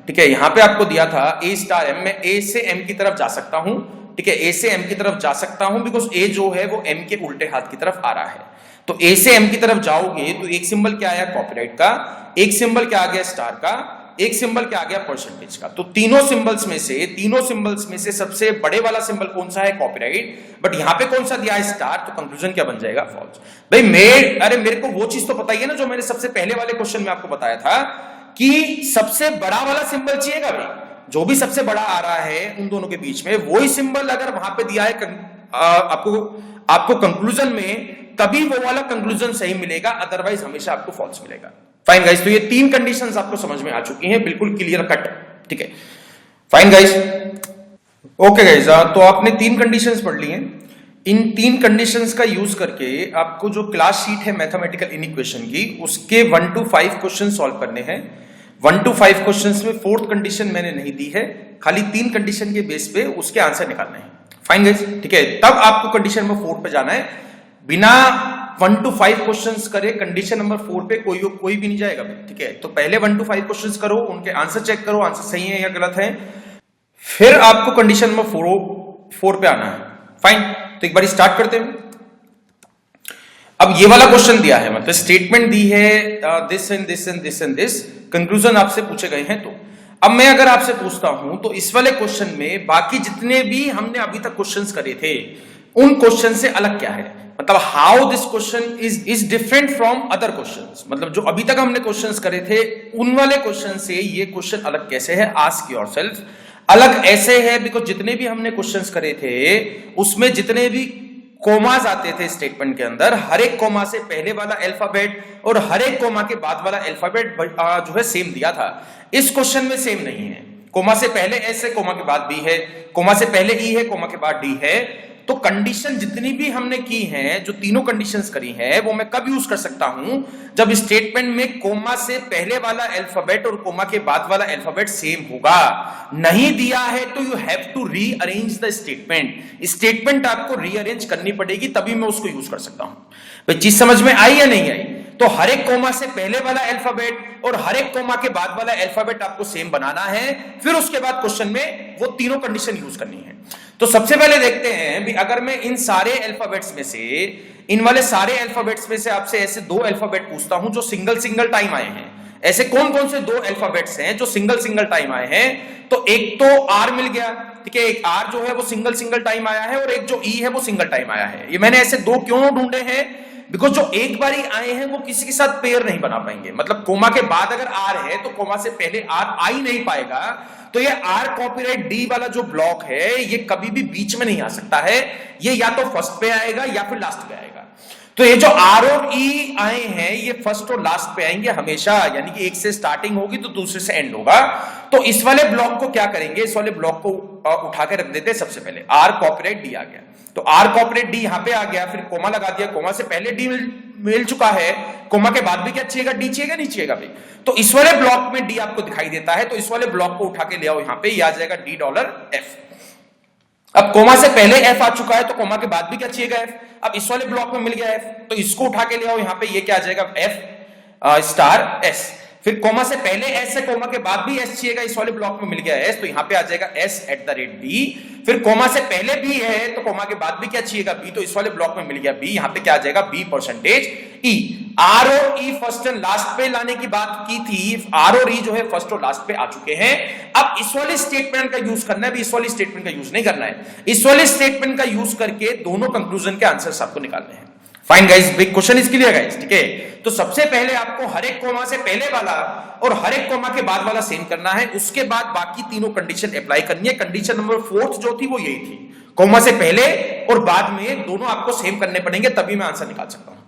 [SPEAKER 1] ठीक है, यहां पे आपको दिया था ए स्टार एम, मैं ए से एम की तरफ जा सकता हूं, ठीक है, ए से एम की तरफ जा सकता हूं बिकॉज ए जो है वो एम के उल्टे हाथ की तरफ आ रहा है। तो ए से एम की तरफ जाओगे तो एक सिंबल क्या आया कॉपीराइट का, एक सिंबल क्या आ गया स्टार का, एक सिंबल क्या आ गया परसेंटेज का। तो तीनों सिंबल्स में से सबसे बड़े वाला सिंबल कौन सा है कॉपीराइट, बट यहां पे कौन सा दिया है स्टार, तो कंक्लूजन क्या बन जाएगा फॉल्स। भाई मेरे को वो चीज तो पता ही है ना जो मैंने सबसे पहले वाले क्वेश्चन में आपको बताया था कि सबसे बड़ा वाला सिंबल चाहिएगा भाई, जो भी सबसे बड़ा आ रहा है उन दोनों के बीच में वही सिंबल अगर वहां पे दिया है आपको कंक्लूजन में, तभी वो वाला कंक्लूजन सही मिलेगा, अदरवाइज हमेशा आपको फॉल्स मिलेगा। फाइन गाइस, तो ये तीन कंडीशंस आपको समझ में आ चुकी हैं, बिल्कुल क्लियर कट, ठीक है। फाइन गाइस, ओके गाइस, तो आपने तीन कंडीशंस पढ़ ली हैं। इन तीन कंडीशंस का यूज करके आपको जो क्लास शीट है मैथमेटिकल इनइक्वेशन की, उसके 1 to 5 क्वेश्चन सॉल्व करने हैं। 1 to 5 क्वेश्चंस में फोर्थ कंडीशन मैंने नहीं दी है, खाली तीन कंडीशन के बेस पे उसके आंसर निकालने हैं। फाइन गाइस, ठीक है, तब आपको कंडीशन नंबर 4 पे जाना है। बिना 1 to 5 क्वेश्चंस करे कंडीशन नंबर 4 पे कोई भी नहीं जाएगा, ठीक है। तो पहले 1 to 5 क्वेश्चंस करो, उनके आंसर चेक करो, आंसर सही है या गलत है, फिर आपको कंडीशन नंबर 4 पे आना है। फाइन, तो एक बार स्टार्ट करते हैं। अब ये वाला क्वेश्चन दिया है, मतलब स्टेटमेंट दी है this and this and this and this, conclusion आपसे पूछे गए हैं। तो अब मैं अगर आपसे पूछता हूं तो इस वाले क्वेश्चन में बाकी जितने भी हमने अभी तक क्वेश्चंस करे थे उन क्वेश्चन से अलग क्या है, मतलब how this question is different from other questions, मतलब जो अभी तक हमने क्वेश्चंस करे थे उन वाले क्वेश्चन से ये क्वेश्चन अलग कैसे है। आस्क योरसेल्फ, अलग ऐसे है बिकॉज जितने भी हमने क्वेश्चंस करे थे उसमें जितने भी कोमास आते थे स्टेटमेंट के अंदर, हर एक कोमा से पहले वाला अल्फाबेट और हर एक कोमा के बाद वाला अल्फाबेट जो है सेम दिया था। इस क्वेश्चन में सेम नहीं है, कोमा से पहले एस है, कोमा के बाद बी है, कोमा से पहले ई है, कोमा के बाद डी है। तो कंडीशन जितनी भी हमने की हैं, जो तीनों कंडीशंस करी हैं, वो मैं कब यूज कर सकता हूं, जब स्टेटमेंट में कोमा से पहले वाला अल्फाबेट और कोमा के बाद वाला अल्फाबेट सेम होगा। नहीं दिया है तो you have to rearrange the statement आपको रीअरेंज करनी पड़ेगी, तभी मैं उसको यूज कर सकता हूं। भाई चीज समझ में आई या नहीं आई? तो हर एक कोमा से पहले वाला अल्फाबेट और हर एक कोमा के बाद वाला अल्फाबेट आपको सेम बनाना है, फिर उसके बाद क्वेश्चन में वो तीनों कंडीशन यूज करनी है। तो सबसे पहले देखते हैं भी अगर मैं इन सारे अल्फाबेट्स में से, इन वाले सारे अल्फाबेट्स में से आपसे ऐसे दो अल्फाबेट पूछता हूं जो सिंगल टाइम आए हैं। ऐसे कौन कौन से दो अल्फाबेट्स हैं जो सिंगल टाइम आए हैं? तो एक तो आर मिल गया, ठीक है, एक आर जो है वो सिंगल टाइम आया है और एक जो ई है वो सिंगल टाइम आया है। ये मैंने ऐसे दो क्यों ढूंढे हैं? बिकॉज जो एक बारी आए हैं वो किसी के साथ पेयर नहीं बना पाएंगे, मतलब कोमा के बाद अगर आर है तो कोमा से पहले आर आ ही नहीं पाएगा। तो ये आर कॉपीराइट डी वाला जो ब्लॉक है ये कभी भी बीच में नहीं आ सकता है, ये या तो फर्स्ट पे आएगा या फिर लास्ट पे आएगा। तो ये जो आर और ई आए हैं ये फर्स्ट और लास्ट पे आएंगे हमेशा, यानी कि एक से स्टार्टिंग होगी तो दूसरे से एंड होगा। तो इस वाले ब्लॉक को क्या करेंगे, इस वाले ब्लॉक को उठा के रख देते हैं। सबसे पहले आर कॉपीराइट डी आ गया, तो आर कॉपीराइट डी यहां पे आ गया, फिर कोमा लगा दिया, कोमा से पहले डी मिल चुका है, कोमा के बाद भी क्या चाहिएगा, डी चाहिएगा, नहीं चाहिएगा भाई। तो इस वाले ब्लॉक में डी आपको दिखाई देता है, तो इस वाले ब्लॉक को उठा के ले आओ, यहां पे ये आ जाएगा $D अब कोमा से पहले एफ आ चुका है तो कोमा के बाद भी क्या चाहिएगा, एफ। अब इस वाले ब्लॉक में मिल गया एफ, तो इसको उठा के ले आओ, यहां पे ये क्या आ जाएगा, एफ स्टार एस। फिर कोमा से पहले एस है, कोमा के बाद भी एस चाहिएगा, इस वाले ब्लॉक में मिल गया एस, तो यहां पे आ जाएगा S@D। फिर कोमा से पहले भी है तो कोमा के बाद भी क्या चाहिएगा, बी, तो इस वाले ब्लॉक में मिल गया बी, यहां पे क्या आ जाएगा, B%E। आर और ई फर्स्ट एंड लास्ट पे लाने की बात की थी, आर और ई जो है फर्स्ट और लास्ट पे आ चुके हैं। अब इस वाले स्टेटमेंट का यूज करना है, इस वाले स्टेटमेंट का यूज नहीं करना है, इस वाले स्टेटमेंट का यूज करके दोनों कंक्लूजन के आंसर्स आपको निकालने हैं। Fine guys, big question is clear guys, ठीक है। तो सबसे पहले आपको हर एक कोमा से पहले वाला और हर एक कोमा के बाद वाला सेम करना है, उसके बाद बाकी तीनों कंडीशन अप्लाई करनी है। कंडीशन नंबर 4 जो थी वो यही थी, कोमा से पहले और बाद में दोनों आपको सेम करने पड़ेंगे, तभी मैं आंसर निकाल सकता हूं।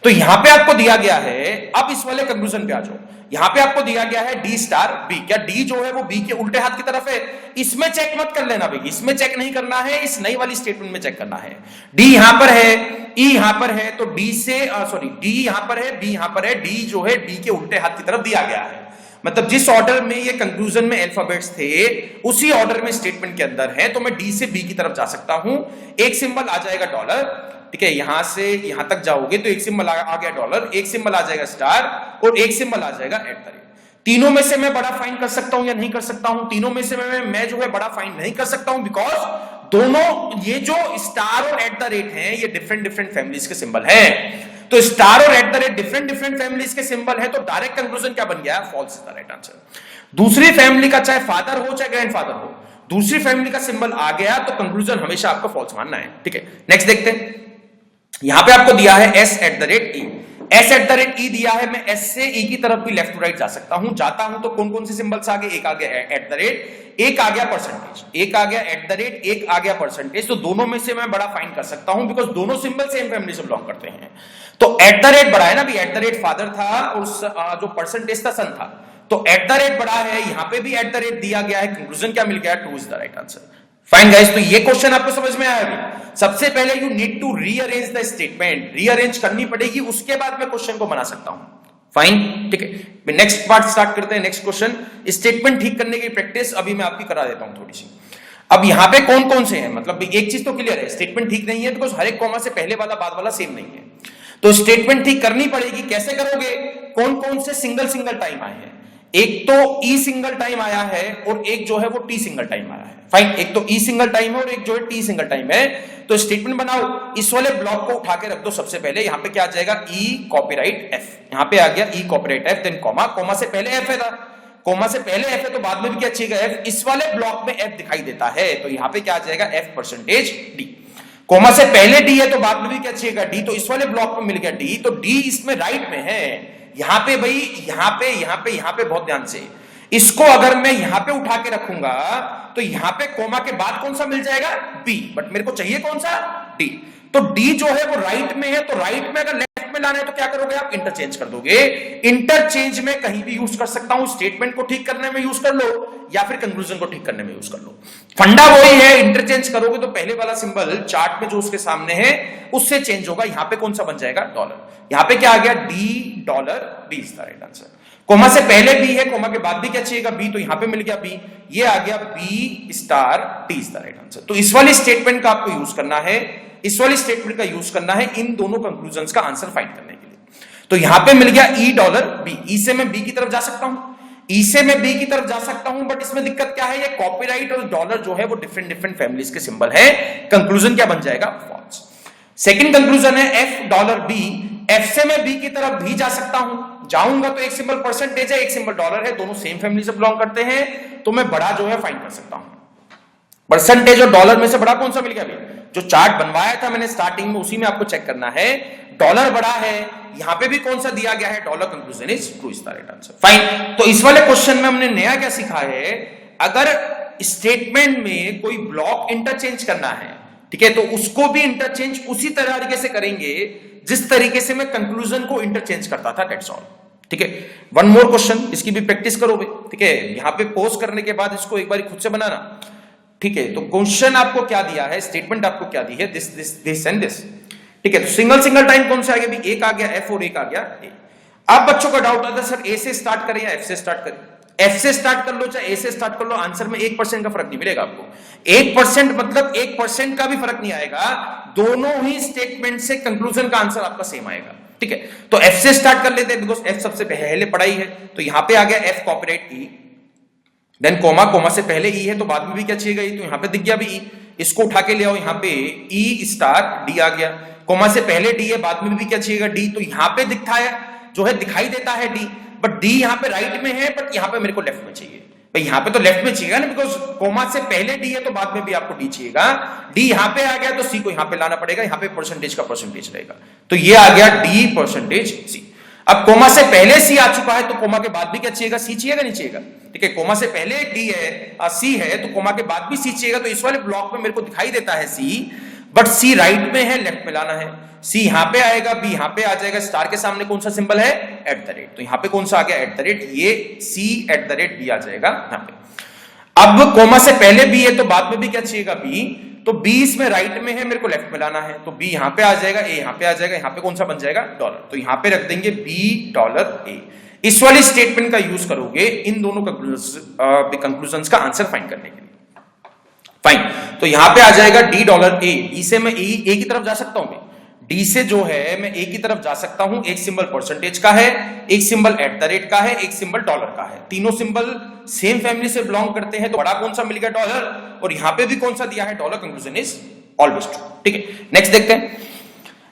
[SPEAKER 1] तो यहां पे आपको दिया गया है, अब इस वाले कंक्लूजन पे आ जाओ, यहां पे आपको दिया गया है D*B। क्या D जो है वो B के उल्टे हाथ की तरफ है? इसमें चेक मत कर लेना भाई, इसमें चेक नहीं करना है, इस नई वाली स्टेटमेंट में चेक करना है। D यहां पर है, E यहां पर है, तो D यहां पर है, B यहां पर है, D जो है D के उल्टे हाथ की तरफ दिया गया है, मतलब जिस ऑर्डर में ये कंक्लूजन में अल्फाबेट्स थे उसी ऑर्डर में स्टेटमेंट के अंदर है। तो मैं D से B की तरफ जा सकता हूं, एक सिंबल आ जाएगा डॉलर, ठीक है, यहां से यहां तक जाओगे तो एक सिंबल आ गया डॉलर, एक सिंबल आ जाएगा स्टार और एक सिंबल आ जाएगा @ तीनों में से मैं बड़ा फाइंड कर सकता हूं या नहीं कर सकता हूं? तीनों में से मैं जो है बड़ा फाइंड नहीं कर सकता हूं, बिकॉज दोनों ये जो स्टार और एट द रेट हैं ये डिफरेंट डिफरेंट फैमिलीज के सिंबल हैं। तो स्टार और at the rate different different families के सिंबल है, तो डायरेक्ट कंक्लूजन क्या बन गया? False is the right answer. दूसरी फैमिली का चाहे फादर हो चाहे ग्रैंडफादर हो, दूसरी फैमिली का सिंबल आ गया तो कंक्लूजन हमेशा आपको फॉल्स मानना है। ठीक है, नेक्स्ट देखते हैं। यहां पे आपको दिया है S at the rate E, S at the rate E दिया है, मैं एस से ई की तरफ भी लेफ्ट टू राइट जा सकता हूं। जाता हूं तो कौन कौन से सिंबल्स आ गए? एक आ गया एट द रेट, एक आ गया परसेंटेज, एक आ गया एट द रेट, एक आ गया परसेंटेज। तो दोनों में से मैं बड़ा फाइंड कर सकता हूं बिकॉज दोनों सिंबल सेम फैमिली से बिलोंग करते हैं। तो एट द रेट बड़ा है ना, भी एट द रेट फादर था और जो परसेंटेज था सन था, तो एट द रेट बड़ा है, यहां पे भी एट द रेट दिया गया है, कंक्लूजन क्या मिल गया? 2 is the right answer. Fine guys, तो ये क्वेश्चन आपको समझ में आया अभी? सबसे पहले you need to rearrange the statement, rearrange करनी पड़ेगी, उसके बाद मैं क्वेश्चन को बना सकता हूं। फाइन, ठीक है, नेक्स्ट पार्ट स्टार्ट करते हैं। नेक्स्ट क्वेश्चन, स्टेटमेंट ठीक करने की प्रैक्टिस अभी मैं आपकी करा देता हूं थोड़ी सी। अब यहां पे कौन कौन से हैं, मतलब एक चीज तो क्लियर है, स्टेटमेंट ठीक नहीं है बिकॉज हर एक कॉमा से पहले वाला बाद वाला सेम नहीं है, तो स्टेटमेंट ठीक करनी पड़ेगी। कैसे करोगे? कौन कौन से सिंगल सिंगल टाइम आए हैं? एक तो ई सिंगल टाइम आया है और एक जो है वो टी सिंगल टाइम आया है। फाइन, एक तो ई सिंगल टाइम है और एक जो है टी सिंगल टाइम है। तो स्टेटमेंट बनाओ, इस वाले ब्लॉक को उठा के रख दो सबसे पहले। यहां पे क्या आ जाएगा? ई कॉपीराइट एफ, यहां पे आ गया E copyright F, then comma, comma से पहले एफ है था, कॉमा से पहले एफ है तो बाद में भी क्या चाहिए? एफ। इस वाले ब्लॉक में एफ दिखाई देता है तो यहां पे क्या आ जाएगा? F percentage D. कॉमा से पहले डी है तो बाद में भी क्या चाहिएगा? डी। तो इस वाले ब्लॉक में मिल गया डी, तो डी इसमें राइट में है। यहां पे भाई, यहां पे बहुत ध्यान से, इसको अगर मैं यहां पे उठा के रखूंगा तो यहां पे कोमा के बाद कौन सा मिल जाएगा? बी, बट मेरे को चाहिए कौन सा? डी। तो डी जो है वो राइट में है, तो राइट में अगर लेफ्ट में लाना है तो क्या करोगे आप? इंटरचेंज कर दोगे। इंटरचेंज में कहीं भी यूज कर सकता हूं, स्टेटमेंट को ठीक करने में यूज कर लो या फिर कंक्लूजन को ठीक करने में यूज कर लो। फंडा वही है, इंटरचेंज करोगे तो पहले वाला सिंबल चार्ट में जो उसके सामने है उससे चेंज होगा। यहां पे कौन सा बन जाएगा? डॉलर। यहां पे क्या आ गया? D dollar, B is the right answer. Comma से पहले बी है, कोमा के बाद भी क्या चाहिएगा? बी, तो यहां पे मिल गया बी, ये आ गया B star, T is the right answer. तो इस वाली स्टेटमेंट का आपको यूज करना है, इस वाली स्टेटमेंट का यूज करना है इन दोनों कंक्लूजन्स का आंसर फाइंड करने के लिए। तो यहां पे मिल गया ई डॉलर बी, ई से मैं बी की तरफ जा सकता हूं, ई से मैं बी की तरफ जा सकता हूं, बट इसमें दिक्कत क्या है? ये कॉपीराइट और डॉलर जो है वो डिफरेंट डिफरेंट फैमिलीज के सिंबल है, कंक्लूजन क्या बन जाएगा? फॉल्स। सेकंड कंक्लूजन है एफ डॉलर बी, एफ से मैं बी की तरफ भी जा सकता हूं, जाऊंगा तो एक सिंबल परसेंटेज है, एक सिंबल डॉलर है, दोनों सेम फैमिली से बिलोंग करते हैं, तो मैं बड़ा जो है फाइंड कर सकता हूं। परसेंटेज और डॉलर में से बड़ा कौन सा मिल गया? अभी जो चार्ट बनवाया था मैंने स्टार्टिंग में उसी में आपको चेक करना है, डॉलर बड़ा है, यहां पे भी कौन सा दिया गया है? Dollar. Conclusion is true is the right answer. Fine, तो इस वाले क्वेश्चन में हमने नया क्या सीखा है? अगर स्टेटमेंट में कोई ब्लॉक इंटरचेंज करना है, ठीक है, तो उसको भी इंटरचेंज उसी तरीके से करेंगे जिस तरीके से मैं कंक्लूजन को इंटरचेंज करता था, दैट्स ऑल। ठीक है, वन मोर क्वेश्चन, इसकी भी प्रैक्टिस करो भाई। ठीक है, यहां पे पॉज करने के बाद इसको एक बार खुद से बनाना। ठीक है, तो क्वेश्चन आपको क्या दिया है, स्टेटमेंट आपको क्या दी है? This this this and this. ठीक है, तो सिंगल सिंगल टाइम कौन सा आ गया? एक आ गया एफ और एक आ गया ए। अब बच्चों का डाउट आता है सर ए से स्टार्ट करें या एफ से स्टार्ट करें? एफ से स्टार्ट कर लो चाहे ए से स्टार्ट कर लो, आंसर में 1% का फर्क नहीं मिलेगा आपको। 1% मतलब 1% का भी फर्क नहीं आएगा, दोनों ही स्टेटमेंट से कंक्लूजन का आंसर आपका सेम आएगा। ठीक है, तो एफ से स्टार्ट कर लेते हैं बिकॉज एफ सबसे पहले पढ़ाई है, तो यहां पे आ गया एफ कॉपीराइट ई, देन कोमा, कोमा से पहले ई है तो बाद में भी क्या चाहिएगा? ई, तो यहां पे दिख गया भी ई, इसको उठा के ले आओ, यहां पे ई स्टार डी आ गया, कोमा से पहले डी है बाद में भी क्या चाहिएगा? डी, तो यहां पे दिखता है जो है दिखाई देता है डी, बट डी यहां पे राइट में है, बट यहां पे मेरे को लेफ्ट में चाहिए। भाई यहां पे तो लेफ्ट में चाहिएगा ना, बिकॉज कोमा से पहले डी है तो बाद में भी आपको डी चाहिएगा। डी यहां पे आ गया तो सी को यहां पे लाना पड़ेगा, यहां पे परसेंटेज का परसेंटेज रहेगा, तो ये आ गया डी परसेंटेज सी। अब कोमा से पहले सी आ चुका है तो कोमा के बाद भी क्या चाहिएगा? सी चाहिएगा नहीं चाहिएगा? ठीक है, कोमा से पहले डी है, सी है, तो कोमा के बाद भी सी चाहिएगा, तो इस वाले ब्लॉक में मेरे को दिखाई देता है सी, बट सी राइट में है, लेफ्ट में लाना है। सी यहां पे आएगा, बी यहां पे आ जाएगा, स्टार के सामने कौन सा सिंबल है? एट द रेट, तो यहां पे कौन सा आ गया? एट द रेट, ये सी एट द रेट बी आ जाएगा यहां पे। अब कोमा से पहले बी है तो बाद में भी क्या चाहिएगा? बी, तो बी इसमें राइट में है, मेरे को लेफ्ट में लाना है, तो बी यहां पे आ जाएगा, ए यहां पे आ जाएगा, यहां पे कौन सा बन जाएगा? डॉलर, तो यहां पे रख देंगे बी डॉलर ए। इस वाली स्टेटमेंट का यूज करोगे इन दोनों कंक्लूजन्स का आंसर फाइंड करने के लिए। फाइन, तो यहां पे आ जाएगा डी डॉलर ए, ई से मैं ए की तरफ जा सकता हूं, डी से जो है मैं ए की तरफ जा सकता हूं, एक सिंबल परसेंटेज का है, एक सिंबल @ का है, एक सिंबल डॉलर का है। तीनों सिंबल सेम फैमिली से बिलोंग करते हैं, तो बड़ा कौन सा मिल गया? डॉलर। और यहां पे भी कौन सा दिया है? Dollar. Conclusion is always true. ठीक है, नेक्स्ट देखते हैं।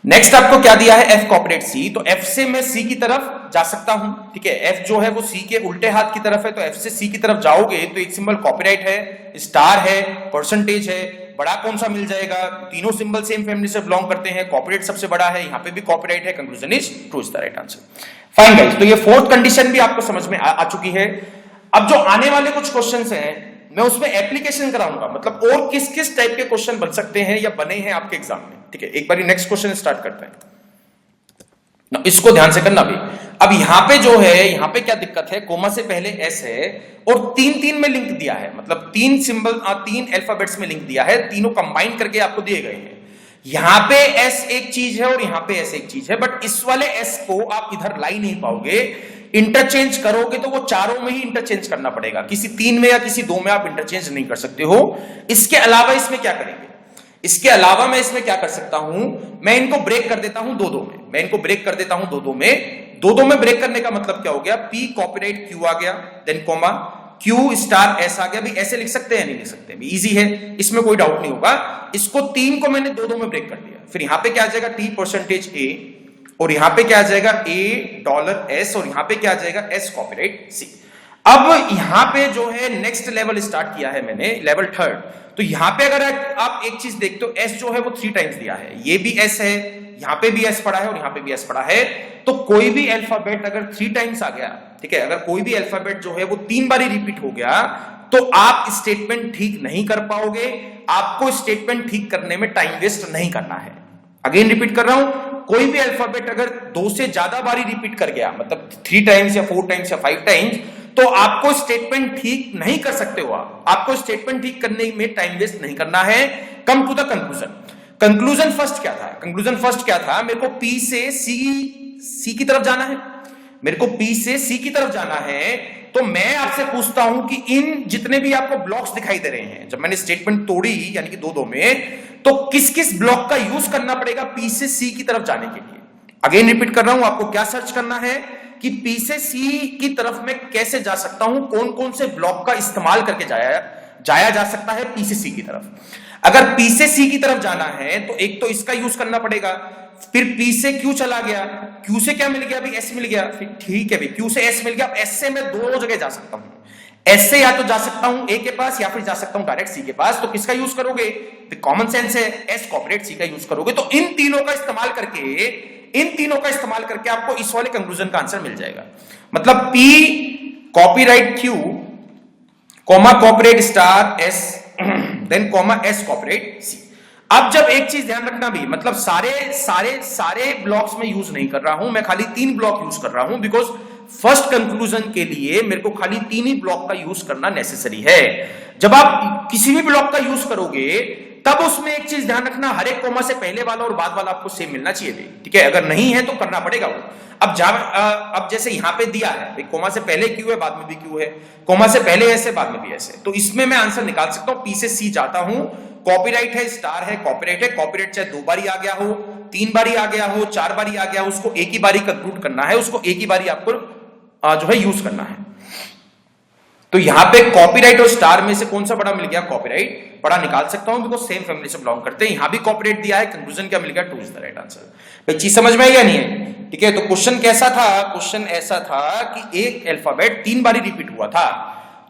[SPEAKER 1] नेक्स्ट आपको क्या दिया है? F corporate C। तो F से मैं C की तरफ जा सकता हूं। ठीक है, F जो है वो C के उल्टे हाथ की तरफ है, तो F से C की तरफ जाओगे तो एक सिंबल कॉपीराइट है, स्टार है, परसेंटेज है, बड़ा कौन सा मिल जाएगा? तीनों सिंबल सेम फैमिली से बिलोंग करते हैं, कॉपीराइट सबसे बड़ा है, यहां पे भी कॉपीराइट है। Conclusion is true is the right answer. Fine guys, तो ये फोर्थ कंडीशन भी आपको समझ में आ चुकी है। अब जो आने वाले कुछ क्वेश्चंस हैं मैं उसमें एप्लीकेशन कराऊंगा, मतलब और किस किस टाइप के क्वेश्चन बन सकते हैं या बने हैं आपके एग्जाम में। ठीक है, एक बार नेक्स्ट क्वेश्चन स्टार्ट करते हैं ना, इसको ध्यान से करना भी। अब यहां पे जो है, यहां पे क्या दिक्कत है? कोमा से पहले एस है और 3-3 में लिंक दिया है, मतलब 3 सिंबल 3 अल्फाबेट्स में लिंक दिया है, तीनों कंबाइन करके आपको दिए गए हैं। यहां पे एस एक चीज है और यहां पे एस एक चीज है, बट इस वाले एस को आप इधर ला ही नहीं पाओगे। इंटरचेंज करोगे तो वो चारों में ही इंटरचेंज करना पड़ेगा, किसी 3 में या किसी 2 में आप इंटरचेंज नहीं कर सकते हो। इसके अलावा इसमें क्या करेंगे? इसके अलावा मैं इसमें क्या कर सकता हूं? मैं इनको ब्रेक कर देता हूं 2-2 में। मैं इनको ब्रेक कर देता हूं 2-2 में। 2-2 में ब्रेक करने का मतलब क्या हो गया? P कॉपीराइट Q आ गया, then comma Q star S आ गया। भी ऐसे लिख सकते हैं, नहीं लिख सकते? भी इजी है, इसमें कोई डाउट नहीं होगा। इसको 3 को मैंने 2-2 में ब्रेक कर दिया। फिर यहां पे क्या आ जाएगा? T परसेंटेज A, और यहां पे क्या आ जाएगा? A डॉलर S, और यहां पे क्या आ जाएगा? S copyright C। अब यहां पे जो है नेक्स्ट लेवल स्टार्ट किया है मैंने, लेवल 3rd। तो यहां पे अगर आप एक चीज देखते हो, S जो है वो 3 टाइम्स दिया है, ये भी S है, यहां पे भी S पड़ा है और यहां पे भी S पड़ा है। तो कोई भी अल्फाबेट अगर 3 टाइम्स आ गया, ठीक है, अगर कोई भी अल्फाबेट जो है वो 3 बारी रिपीट हो गया, तो आप स्टेटमेंट ठीक नहीं कर पाओगे। आपको स्टेटमेंट ठीक करने में टाइम वेस्ट नहीं करना है। अगेन रिपीट कर रहा हूं, कोई भी अल्फाबेट अगर 2 से ज्यादा बारी रिपीट कर गया, मतलब 3 टाइम्स या 4 टाइम्स या 5 टाइम्स, तो आपको स्टेटमेंट ठीक नहीं कर सकते हो। आपको स्टेटमेंट ठीक करने में टाइम वेस्ट नहीं करना है। Come to the conclusion. Conclusion first क्या था? कंक्लूजन फर्स्ट क्या था? मेरे को P से C की तरफ जाना है। मेरे को P से C की तरफ जाना है, तो मैं आपसे पूछता हूं कि इन जितने भी आपको ब्लॉक्स दिखाई दे रहे हैं, जब मैंने स्टेटमेंट तोड़ी यानी कि 2-2 में, तो किस किस ब्लॉक का यूज करना पड़ेगा P से C की तरफ जाने के लिए? अगेन रिपीट कर रहा हूं, आपको क्या सर्च करना है कि P से C की तरफ मैं कैसे जा सकता हूं, कौन कौन से ब्लॉक का इस्तेमाल करके जाया जा सकता है P से C की तरफ। अगर P से C की तरफ जाना है तो एक तो इसका यूज करना पड़ेगा, फिर P से Q चला गया, Q से क्या मिल गया? अभी S मिल गया, फिर ठीक है भाई, Q से S मिल गया। अब S से मैं 2 जगह जा सकता हूं। S से या तो जा सकता हूं A के पास, या फिर जा सकता हूं डायरेक्ट C के पास। तो किसका यूज करोगे? कॉमन सेंस है, S कॉपीराइट C का यूज करोगे। तो इन तीनों का इस्तेमाल करके आपको इस वाले कंक्लूजन का आंसर मिल जाएगा। मतलब P copyright Q, comma copyright star S, then comma S copyright C। अब जब एक चीज ध्यान रखना भी, मतलब सारे ब्लॉक्स में यूज नहीं कर रहा हूं, मैं खाली 3 ब्लॉक यूज कर रहा हूं, बिकॉज फर्स्ट कंक्लूजन के लिए मेरे को खाली 3 ही ब्लॉक का यूज करना नेसेसरी है। जब आप किसी भी ब्लॉक का यूज करोगे, तब उसमें एक चीज ध्यान रखना, हर एक कोमा से पहले वाला और बाद वाला आपको सेम मिलना चाहिए। ठीक है, अगर नहीं है तो करना पड़ेगा वो। अब जैसे यहां पे दिया है, कोमा से पहले Q है, बाद में भी Q है, कोमा से पहले S है, बाद में भी S है, तो इसमें मैं आंसर निकाल सकता हूं। P से C जाता हूं, कॉपीराइट है, स्टार है, कॉपीराइट है। कॉपीराइट चाहे 2 बारी आ गया हो, 3 बारी आ गया हो, 4 बारी आ गया हो, उसको एक ही बारी कंक्लूड करना है, उसको एक ही बारी आपको जो है यूज करना है। तो यहां पे कॉपीराइट और स्टार में से कौन सा बड़ा मिल गया? कॉपीराइट बड़ा निकाल सकता हूं, बिकॉज सेम फैमिली से बिलोंग करते हैं। यहां भी कॉपीराइट दिया है, कंक्लूजन क्या मिल गया? 2 इज द राइट आंसर। भाई चीज समझ में आई या नहीं है? ठीक है, तो क्वेश्चन कैसा था? क्वेश्चन ऐसा था कि एक अल्फाबेट 3 बारी रिपीट हुआ था,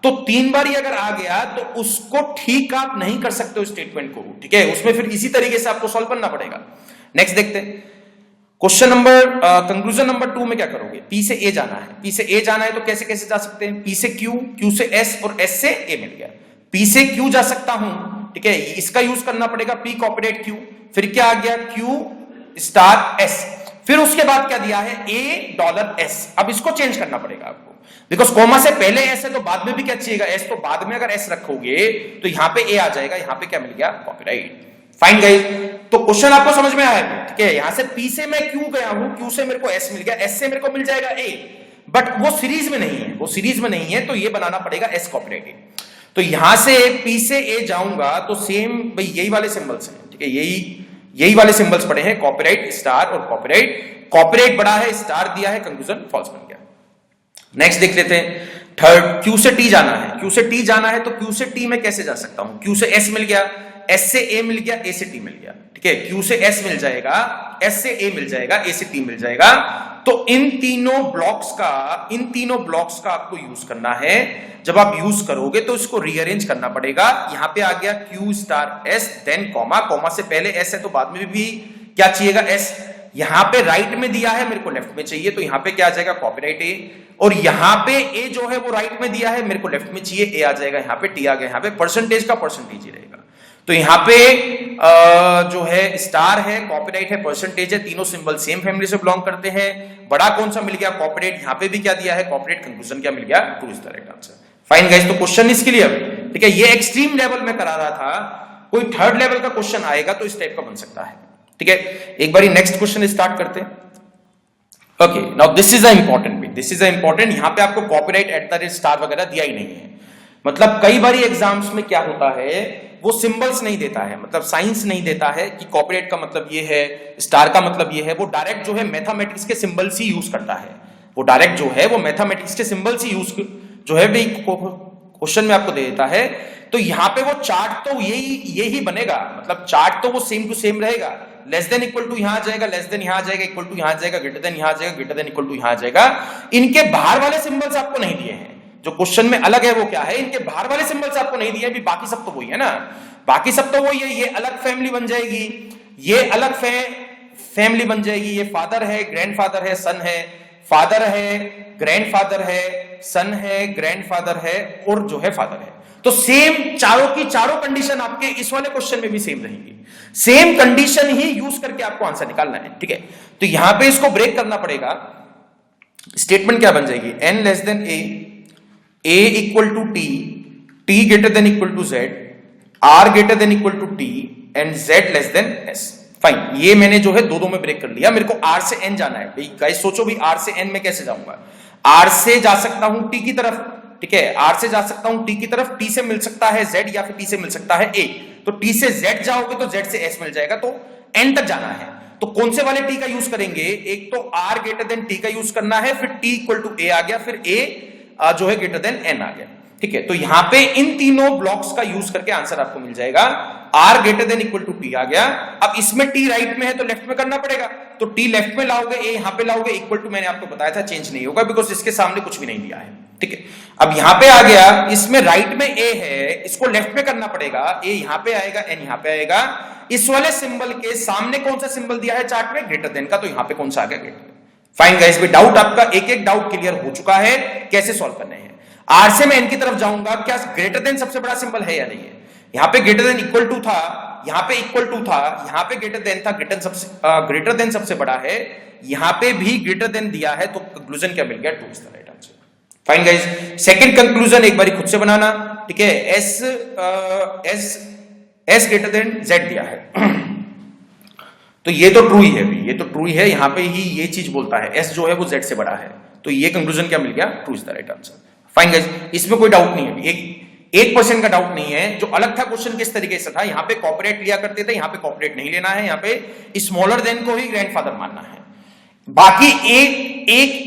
[SPEAKER 1] तो 3 बारी अगर आ गया तो उसको ठीक आप नहीं कर सकते हो स्टेटमेंट को। ठीक है, उसमें फिर इसी तरीके से आपको सॉल्व करना पड़ेगा। नेक्स्ट देखते हैं क्वेश्चन कंक्लूजन नंबर 2 में क्या करोगे? P से A जाना है। P से A जाना है तो कैसे कैसे जा सकते हैं? P से Q, Q से S और S से A मिल गया। P से Q जा सकता हूं, ठीक है, इसका यूज करना पड़ेगा P कॉपीराइट Q, फिर क्या आ गया? Q स्टार S, फिर उसके बाद क्या दिया है? A dollar S। अब इसको चेंज करना पड़ेगा आपको, बिकॉज कोमा से पहले S है तो बाद में भी क्या चाहिएगा? S। तो बाद में अगर S रखोगे तो यहां पे A आ जाएगा, यहां पे क्या मिल गया? कॉपीराइट। फाइन गाइस, तो क्वेश्चन आपको समझ में आया? ठीक है, यहां से P से मैं Q गया हूं, Q से मेरे को S मिल गया, S से मेरे को मिल जाएगा A, बट वो सीरीज में नहीं है, तो ये बनाना पड़ेगा S कॉपीराइट। तो यहां से P से A जाऊंगा तो सेम भाई यही वाले सिंबल्स हैं, ठीक है, यही वाले सिंबल्स पड़े हैं, कॉपीराइट, स्टार और कॉपीराइट। कॉपीराइट बड़ा है, स्टार दिया है, कंक्लूजन फॉल्स बन गया। नेक्स्ट देख लेते हैं। थर्ड, क्यू से टी जाना है। क्यू से टी जाना है तो क्यू से टी में कैसे जा सकता हूं? क्यू से एस मिल गया, एस से ए मिल गया, ए से टी मिल गया। ठीक है, क्यू से एस मिल जाएगा, एस से ए मिल जाएगा, ए से टी मिल जाएगा। तो इन तीनों ब्लॉक्स का आपको यूज करना है। जब आप यूज करोगे तो इसको रीअरेंज करना पड़ेगा। यहां पे आ गया Q star S, then comma, comma से पहले एस है तो बाद में भी क्या चाहिएगा? एस। यहां पे राइट में दिया है, मेरे को लेफ्ट में चाहिए, तो यहां पे क्या आ जाएगा? कॉपीराइट ए। और यहां पे ए जो है वो राइट में दिया है, मेरे को लेफ्ट में चाहिए, ए आ जाएगा, यहां पे टी आ गया। यहां पे परसेंटेज का परसेंटेज ही रहेगा। तो यहां पे जो है स्टार है, कॉपीराइट है, परसेंटेज है, तीनों सिंबल सेम फैमिली से बिलोंग करते हैं। बड़ा कौन सा मिल गया? कॉपीराइट। यहां पे भी क्या दिया है? कॉपीराइट। कंक्लूजन क्या मिल गया? True is the right answer. Fine guys, तो क्वेश्चन इसके लिए, ठीक है, ये एक्सट्रीम लेवल में करा रहा था, कोई थर्ड लेवल का क्वेश्चन आएगा तो इस टाइप का बन सकता है। ठीक है, एक बारी नेक्स्ट क्वेश्चन स्टार्ट करते हैं। Okay, now this is a important bit, this is a important. यहां पे आपको copyright eight the rate star वगैरह दिया ही नहीं है। मतलब कई बारी एग्जाम्स में क्या होता है, वो सिंबल्स नहीं देता है, मतलब साइंस नहीं देता है कि कॉपीराइट का मतलब ये है, स्टार का मतलब ये है। वो डायरेक्ट जो है मैथमेटिक्स के सिंबल्स ही यूज करता है। वो डायरेक्ट जो है वो मैथमेटिक्स के सिंबल्स ही यूज जो है क्वेश्चन में आपको दे देता है। तो यहां पे वो चार्ट तो यही बनेगा, मतलब चार्ट तो वो सेम टू सेम रहेगा। लेस देन इक्वल टू यहां आ जाएगा, लेस देन यहां आ जाएगा, इक्वल टू यहां आ जाएगा, ग्रेटर देन यहां आ जाएगा, ग्रेटर देन इक्वल टू यहां आ जाएगा। इनके बाहर वाले सिंबल्स आपको नहीं दिए हैं। जो क्वेश्चन में अलग है वो क्या है? इनके बाहर वाले सिंबल्स आपको नहीं दिए, अभी बाकी सब तो वही है ना, बाकी सब तो वही है। ये अलग फैमिली बन जाएगी, ये अलग फैमिली बन जाएगी। ये फादर है, ग्रैंडफादर है, सन है, फादर है, ग्रैंडफादर है, सन है, ग्रैंडफादर है और जो है फादर है। तो सेम चारों की चारों कंडीशन आपके इस वाले क्वेश्चन में भी सेम रहेंगी। सेम कंडीशन ही यूज करके आपको आंसर निकालना है। ठीक है, तो यहां पे इसको ब्रेक करना पड़ेगा। स्टेटमेंट क्या बन जाएगी? n less than a equal to t greater than equal to z, r greater than equal to t and z less than s। Fine, ये मैंने जो है दो में ब्रेक कर लिया। मेरे को r से n जाना है। भाई गाइस सोचो भी, r से n में कैसे जाऊंगा? r से जा सकता हूं t की तरफ, ठीक है, r से जा सकता हूं t की तरफ, t से मिल सकता है z या फिर t से मिल सकता है a। तो t से z जाओगे तो z से s मिल जाएगा, तो n तक जाना है। तो कौन से वाले t का यूज करेंगे? एक तो r ग्रेटर देन t का यूज करना है, फिर t इक्वल टू a आ गया, फिर a जो है ग्रेटर देन n आ गया। ठीक है, तो यहां पे इन तीनों ब्लॉक्स का यूज करके आंसर आपको मिल जाएगा। r greater than equal to t आ गया। अब इसमें t राइट में है तो लेफ्ट में करना पड़ेगा, तो t लेफ्ट में लाओगे, a यहां पे लाओगे, इक्वल टू मैंने आपको बताया था चेंज नहीं होगा बिकॉज इसके सामने कुछ भी नहीं दिया है। ठीक है, अब यहां पे आ गया, इसमें राइट में a है, इसको लेफ्ट में करना पड़ेगा, a यहां पे आएगा, n यहां पे आएगा। इस वाले सिंबल के सामने कौन सा सिंबल दिया है चार्ट में? ग्रेटर देन का, तो यहां पे कौन सा आ गया? Greater then. फाइन गाइस, भी डाउट आपका एक एक डाउट क्लियर हो चुका है, कैसे सॉल्व करने हैं। r से मैं n की तरफ जाऊंगा, क्या ग्रेटर देन सबसे बड़ा सिंबल है या नहीं है? यहां पे ग्रेटर देन इक्वल टू था, यहां पे इक्वल टू था, यहां पे ग्रेटर देन था, ग्रेटर देन सबसे बड़ा है, यहां पे भी ग्रेटर देन दिया है, तो कंक्लूजन क्या मिल गया? True is the right answer. Fine guys, second conclusion एक बार खुद से बनाना। ठीक है, s ग्रेटर देन z दिया है तो ये तो ट्रू ही है, ये तो ट्रू ही है, यहां पे ही ये चीज बोलता है s जो है वो z से बड़ा है, तो ये कंक्लूजन क्या मिल गया? True is the right answer. Fine guys, इसमें कोई डाउट नहीं है, 1% का डाउट नहीं है। जो अलग था क्वेश्चन किस तरीके से था, यहां पे कॉपीराइट लिया करते थे, यहां पे कॉपीराइट नहीं लेना है, यहां पे स्मॉलर देन को ही ग्रैंडफादर मानना है। बाकी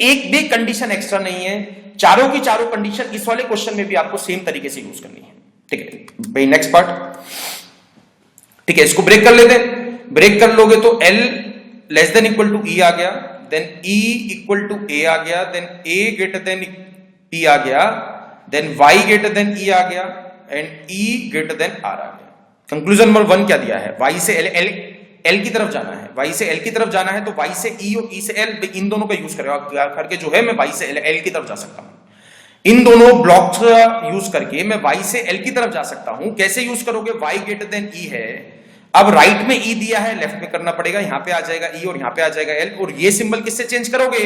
[SPEAKER 1] एक भी कंडीशन एक्स्ट्रा नहीं है, चारों की चारों कंडीशन इस वाले क्वेश्चन में भी आपको सेम तरीके से यूज करनी है। ठीक है भाई, नेक्स्ट पार्ट। ठीक है, इसको ब्रेक कर लेते हैं। ब्रेक कर लोगे तो L less than equal to E आ गया, then E equal to A आ गया, then A greater than P आ गया, then y greater than e आ गया and e greater than r आ गया। कंक्लूजन नंबर 1 क्या दिया है? y से l की तरफ जाना है, y से l की तरफ जाना है, तो y से e और e से l, इन दोनों का यूज करके जो है मैं y से l की तरफ जा सकता हूं। इन दोनों ब्लॉक्स का यूज करके मैं y से l की तरफ जा सकता हूं। कैसे यूज करोगे? y ग्रेटर देन e है, अब राइट में e दिया है, लेफ्ट में करना पड़ेगा, यहां पे आ जाएगा e और यहां पे आ जाएगा l, और ये सिंबल किससे चेंज करोगे?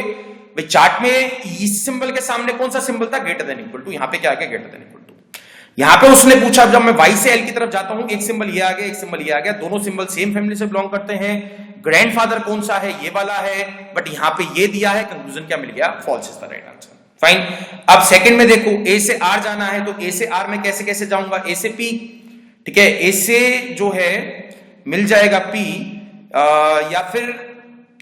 [SPEAKER 1] भाई चार्ट में इस सिंबल के सामने कौन सा सिंबल था? ग्रेटर देन इक्वल टू, यहां पे क्या आ गया? Greater than equal to. यहां पे उसने पूछा, जब मैं y से l की तरफ जाता हूं, एक सिंबल ये आ गया, एक सिंबल ये आ गया, दोनों सिंबल सेम फैमिली से बिलोंग करते हैं। ग्रैंडफादर कौन सा है? ये वाला है, बट यहां पे ये दिया है, कंक्लूजन क्या मिल गया? False is the right answer. Fine, अब सेकंड में देखो, a से r जाना है, तो a से r में कैसे कैसे जाऊंगा? a से p, ठीक है, a से जो है मिल जाएगा p, या फिर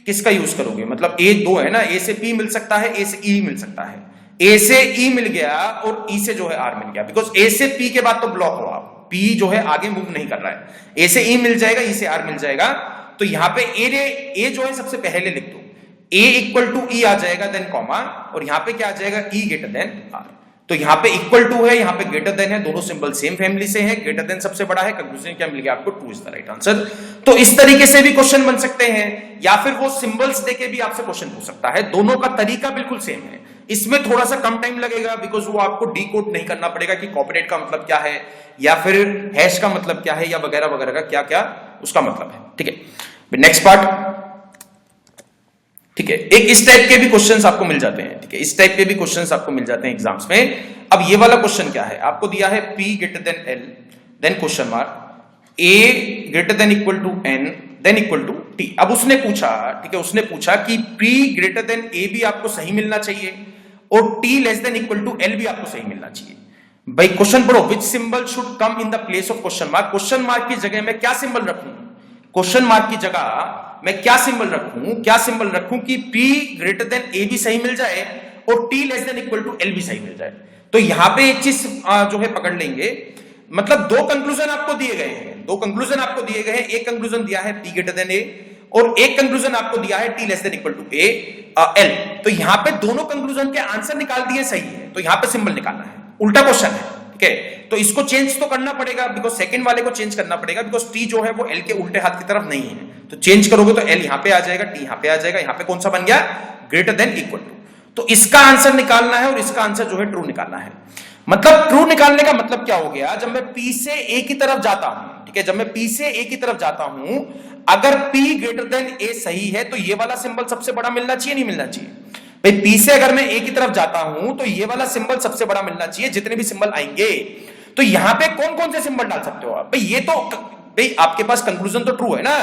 [SPEAKER 1] किसका यूज करोगे, मतलब ए दो है ना, ए से पी मिल सकता है, ए से ई मिल सकता है, ए से ई मिल गया और ई से जो है आर मिल गया, बिकॉज ए से पी के बाद तो ब्लॉक हो आप, पी जो है आगे मूव नहीं कर रहा है, ए से ई मिल जाएगा, ई से आर मिल जाएगा, तो यहां पे ए जो है सबसे पहले लिख दो, ए इक्वल टू ई आ जाएगा, देन कॉमा, और यहां पे क्या आ जाएगा, ई ग्रेटर देन आर, तो यहां पे इक्वल टू है, यहां पे ग्रेटर देन है, दोनों सिंबल सेम फैमिली से है, ग्रेटर देन सबसे बड़ा है, कंक्लूजन क्या मिल गया आपको, 2 इज द राइट आंसर। तो इस तरीके से भी क्वेश्चन बन सकते हैं, या फिर वो सिंबल्स देके भी आपसे क्वेश्चन पूछ सकता है, दोनों का तरीका बिल्कुल सेम है, इसमें थोड़ा सा कम टाइम लगेगा, बिकॉज वो आपको डीकोड नहीं करना पड़ेगा कि कॉपीराइट का मतलब क्या है, या फिर हैश का मतलब क्या है, या वगैरह वगैरह का क्या क्या उसका मतलब है, ठीक है। नेक्स्ट पार्ट, ठीक है, एक इस टाइप के भी क्वेश्चंस आपको मिल जाते हैं, ठीक है, इस टाइप के भी क्वेश्चंस आपको मिल जाते हैं एग्जाम्स में। अब ये वाला क्वेश्चन क्या है, आपको दिया है P greater than L, then question mark, A greater than equal to N, then equal to T। अब उसने पूछा, ठीक है, उसने पूछा कि P ग्रेटर देन A भी आपको सही मिलना चाहिए और T less than equal to L भी आपको सही मिलना चाहिए। भाई क्वेश्चन पढ़ो, which symbol should come in the place of question mark, question mark की जगह मैं क्या सिंबल रखूं, क्वेश्चन मार्क की जगह मैं क्या सिंबल रखूं, क्या सिंबल रखूं कि P ग्रेटर देन A भी सही मिल जाए और T less than equal to L भी सही मिल जाए। तो यहां पे एक चीज जो है पकड़ लेंगे, मतलब दो कंक्लूजन आपको दिए गए हैं, दो कंक्लूजन आपको दिए गए हैं, एक कंक्लूजन दिया है P ग्रेटर देन A और एक कंक्लूजन आपको दिया है T less than equal to L। तो यहां पे दोनों कंक्लूजन के आंसर निकाल दिए सही है, तो यहां पे सिंबल निकालना है, उल्टा क्वेश्चन है, ठीक है, तो इसको चेंज तो करना पड़ेगा, बिकॉज सेकंड वाले को चेंज करना पड़ेगा, बिकॉज T जो है वो L के उल्टे हाथ की तरफ नहीं है, तो चेंज करोगे तो L यहां पे आ जाएगा, T यहां पे आ जाएगा, यहां पे कौन सा बन गया, ग्रेटर देन इक्वल टू। तो इसका आंसर निकालना है और इसका आंसर जो है ट्रू निकालना है। मतलब ट्रू निकालने का मतलब क्या हो गया, जब मैं P से A की तरफ जाता हूं, ठीक है, जब मैं P से A की तरफ जाता हूं, अगर P ग्रेटर देन A सही है तो ये वाला सिंबल सबसे बड़ा मिलना चाहिए, नहीं मिलना चाहिए। भाई P से अगर मैं A की तरफ जाता हूं तो ये वाला सिंबल सबसे बड़ा मिलना चाहिए, जितने भी सिंबल आएंगे। तो यहां पे कौन कौन से सिंबल डाल सकते हो आप, भाई ये तो भाई आपके पास कंक्लूजन तो ट्रू है ना,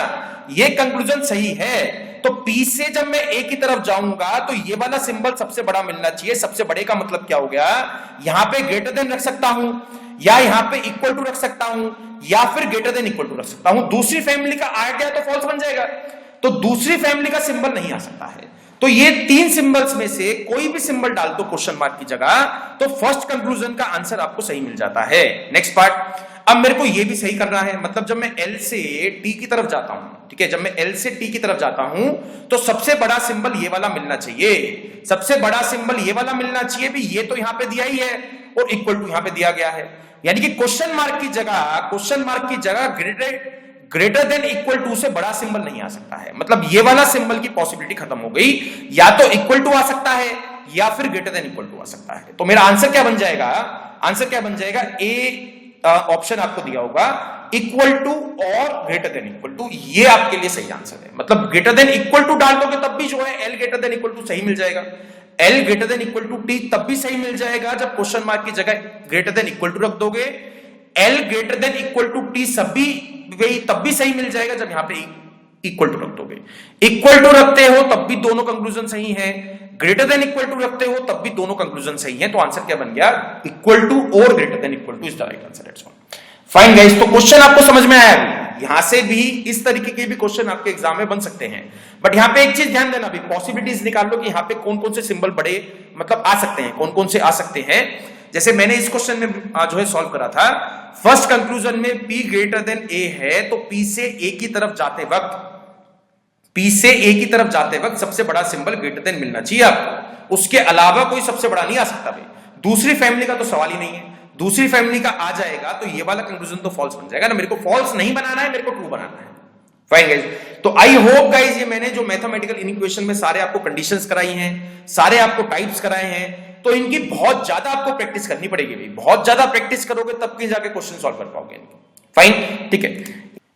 [SPEAKER 1] ये कंक्लूजन सही है, तो P से जब मैं A की तरफ जाऊंगा तो ये वाला सिंबल सबसे बड़ा मिलना चाहिए। सबसे बड़े का मतलब क्या हो गया, यहां पे ग्रेटर देन रख सकता हूं, या यहां पे इक्वल टू रख सकता हूं, या फिर ग्रेटर देन इक्वल टू रख सकता हूं। दूसरी फैमिली का आ गया तो फॉल्स बन जाएगा, तो दूसरी फैमिली का सिंबल नहीं आ सकता है। तो ये तीन सिंबल्स में से कोई भी सिंबल डाल दो क्वेश्चन मार्क की जगह, तो फर्स्ट कंक्लूजन का आंसर आपको सही मिल जाता है। नेक्स्ट पार्ट, अब मेरे को ये भी सही करना है, मतलब जब मैं L से T की तरफ जाता हूं, ठीक है, जब मैं L से T की तरफ जाता हूं तो सबसे बड़ा सिंबल ये वाला मिलना चाहिए, सबसे बड़ा सिंबल ये वाला मिलना चाहिए भी, ये तो यहां पे दिया ही है और इक्वल टू यहां पे दिया गया है, यानी कि क्वेश्चन मार्क की जगह ग्रेटर देन इक्वल टू से बड़ा सिंबल नहीं आ सकता है। मतलब ये वाला सिंबल की पॉसिबिलिटी खत्म हो गई, या तो इक्वल टू आ सकता है या फिर ग्रेटर देन इक्वल टू आ सकता है। तो मेरा आंसर क्या बन जाएगा, आंसर क्या बन जाएगा, ए ऑप्शन आपको दिया होगा इक्वल टू और ग्रेटर देन इक्वल टू, ये आपके लिए सही आंसर है। मतलब ग्रेटर देन इक्वल टू डाल दोगे तब भी जो है L greater than equal to सही मिल जाएगा, L greater than equal to T तब भी सही मिल जाएगा जब क्वेश्चन मार्क की जगह ग्रेटर देन इक्वल टू रख दोगे, L greater than equal to T सभी तब भी सही मिल जाएगा जब यहां पे इक्वल टू रख दोगे। इक्वल टू रखते हो तब भी दोनों कंक्लूजन सही है, ग्रेटर देन इक्वल टू रखते हो तब भी दोनों कंक्लूजन सही है। तो आंसर क्या बन गया, इक्वल टू और greater than equal two is the right answer. That's all. Fine guys, तो क्वेश्चन आपको समझ में आया, यहां से भी इस तरीके के भी क्वेश्चन आपके एग्जाम में बन सकते हैं। बट यहां पे एक चीज ध्यान देना, भी पॉसिबिलिटीज निकाल लो कि यहां पे कौन कौन से सिंबल बड़े मतलब आ सकते हैं, कौन कौन से आ सकते हैं। जैसे मैंने इस क्वेश्चन में जो है सॉल्व करा था, फर्स्ट कंक्लूजन में P ग्रेटर देन A है, तो P से A की तरफ जाते वक्त सबसे बड़ा सिंबल ग्रेटर देन मिलना चाहिए आपको, उसके अलावा कोई सबसे बड़ा नहीं आ सकता भाई। दूसरी फैमिली का तो सवाल ही नहीं है, दूसरी फैमिली का आ जाएगा तो ये वाला कंक्लूजन तो फॉल्स बन जाएगा ना। मेरे को फॉल्स नहीं बनाना है, मेरे को ट्रू बनाना है। फाइन गाइस, तो आई होप गाइस ये मैंने जो मैथमेटिकल इनइक्वेशन में सारे आपको कंडीशंस कराई हैं, सारे आपको टाइप्स कराए हैं, तो इनकी बहुत ज्यादा आपको प्रैक्टिस करनी पड़ेगी भाई। बहुत ज्यादा प्रैक्टिस करोगे तब कहीं जाके क्वेश्चन सॉल्व कर पाओगे। फाइन, ठीक है।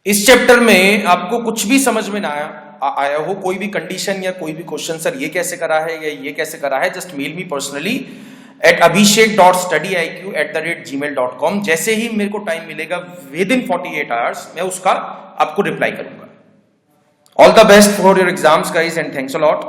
[SPEAKER 1] इस चैप्टर में आपको कुछ भी समझ में ना आया हो, कोई भी कंडीशन या कोई भी क्वेश्चन, सर ये कैसे करा है या ये कैसे करा है, just mail me personally at abhishek.studyiq@gmail.com। जैसे ही मेरे को टाइम मिलेगा विद इन 48 आवर्स मैं उसका आपको रिप्लाई करूंगा। All the best for your exams guys and thanks a lot.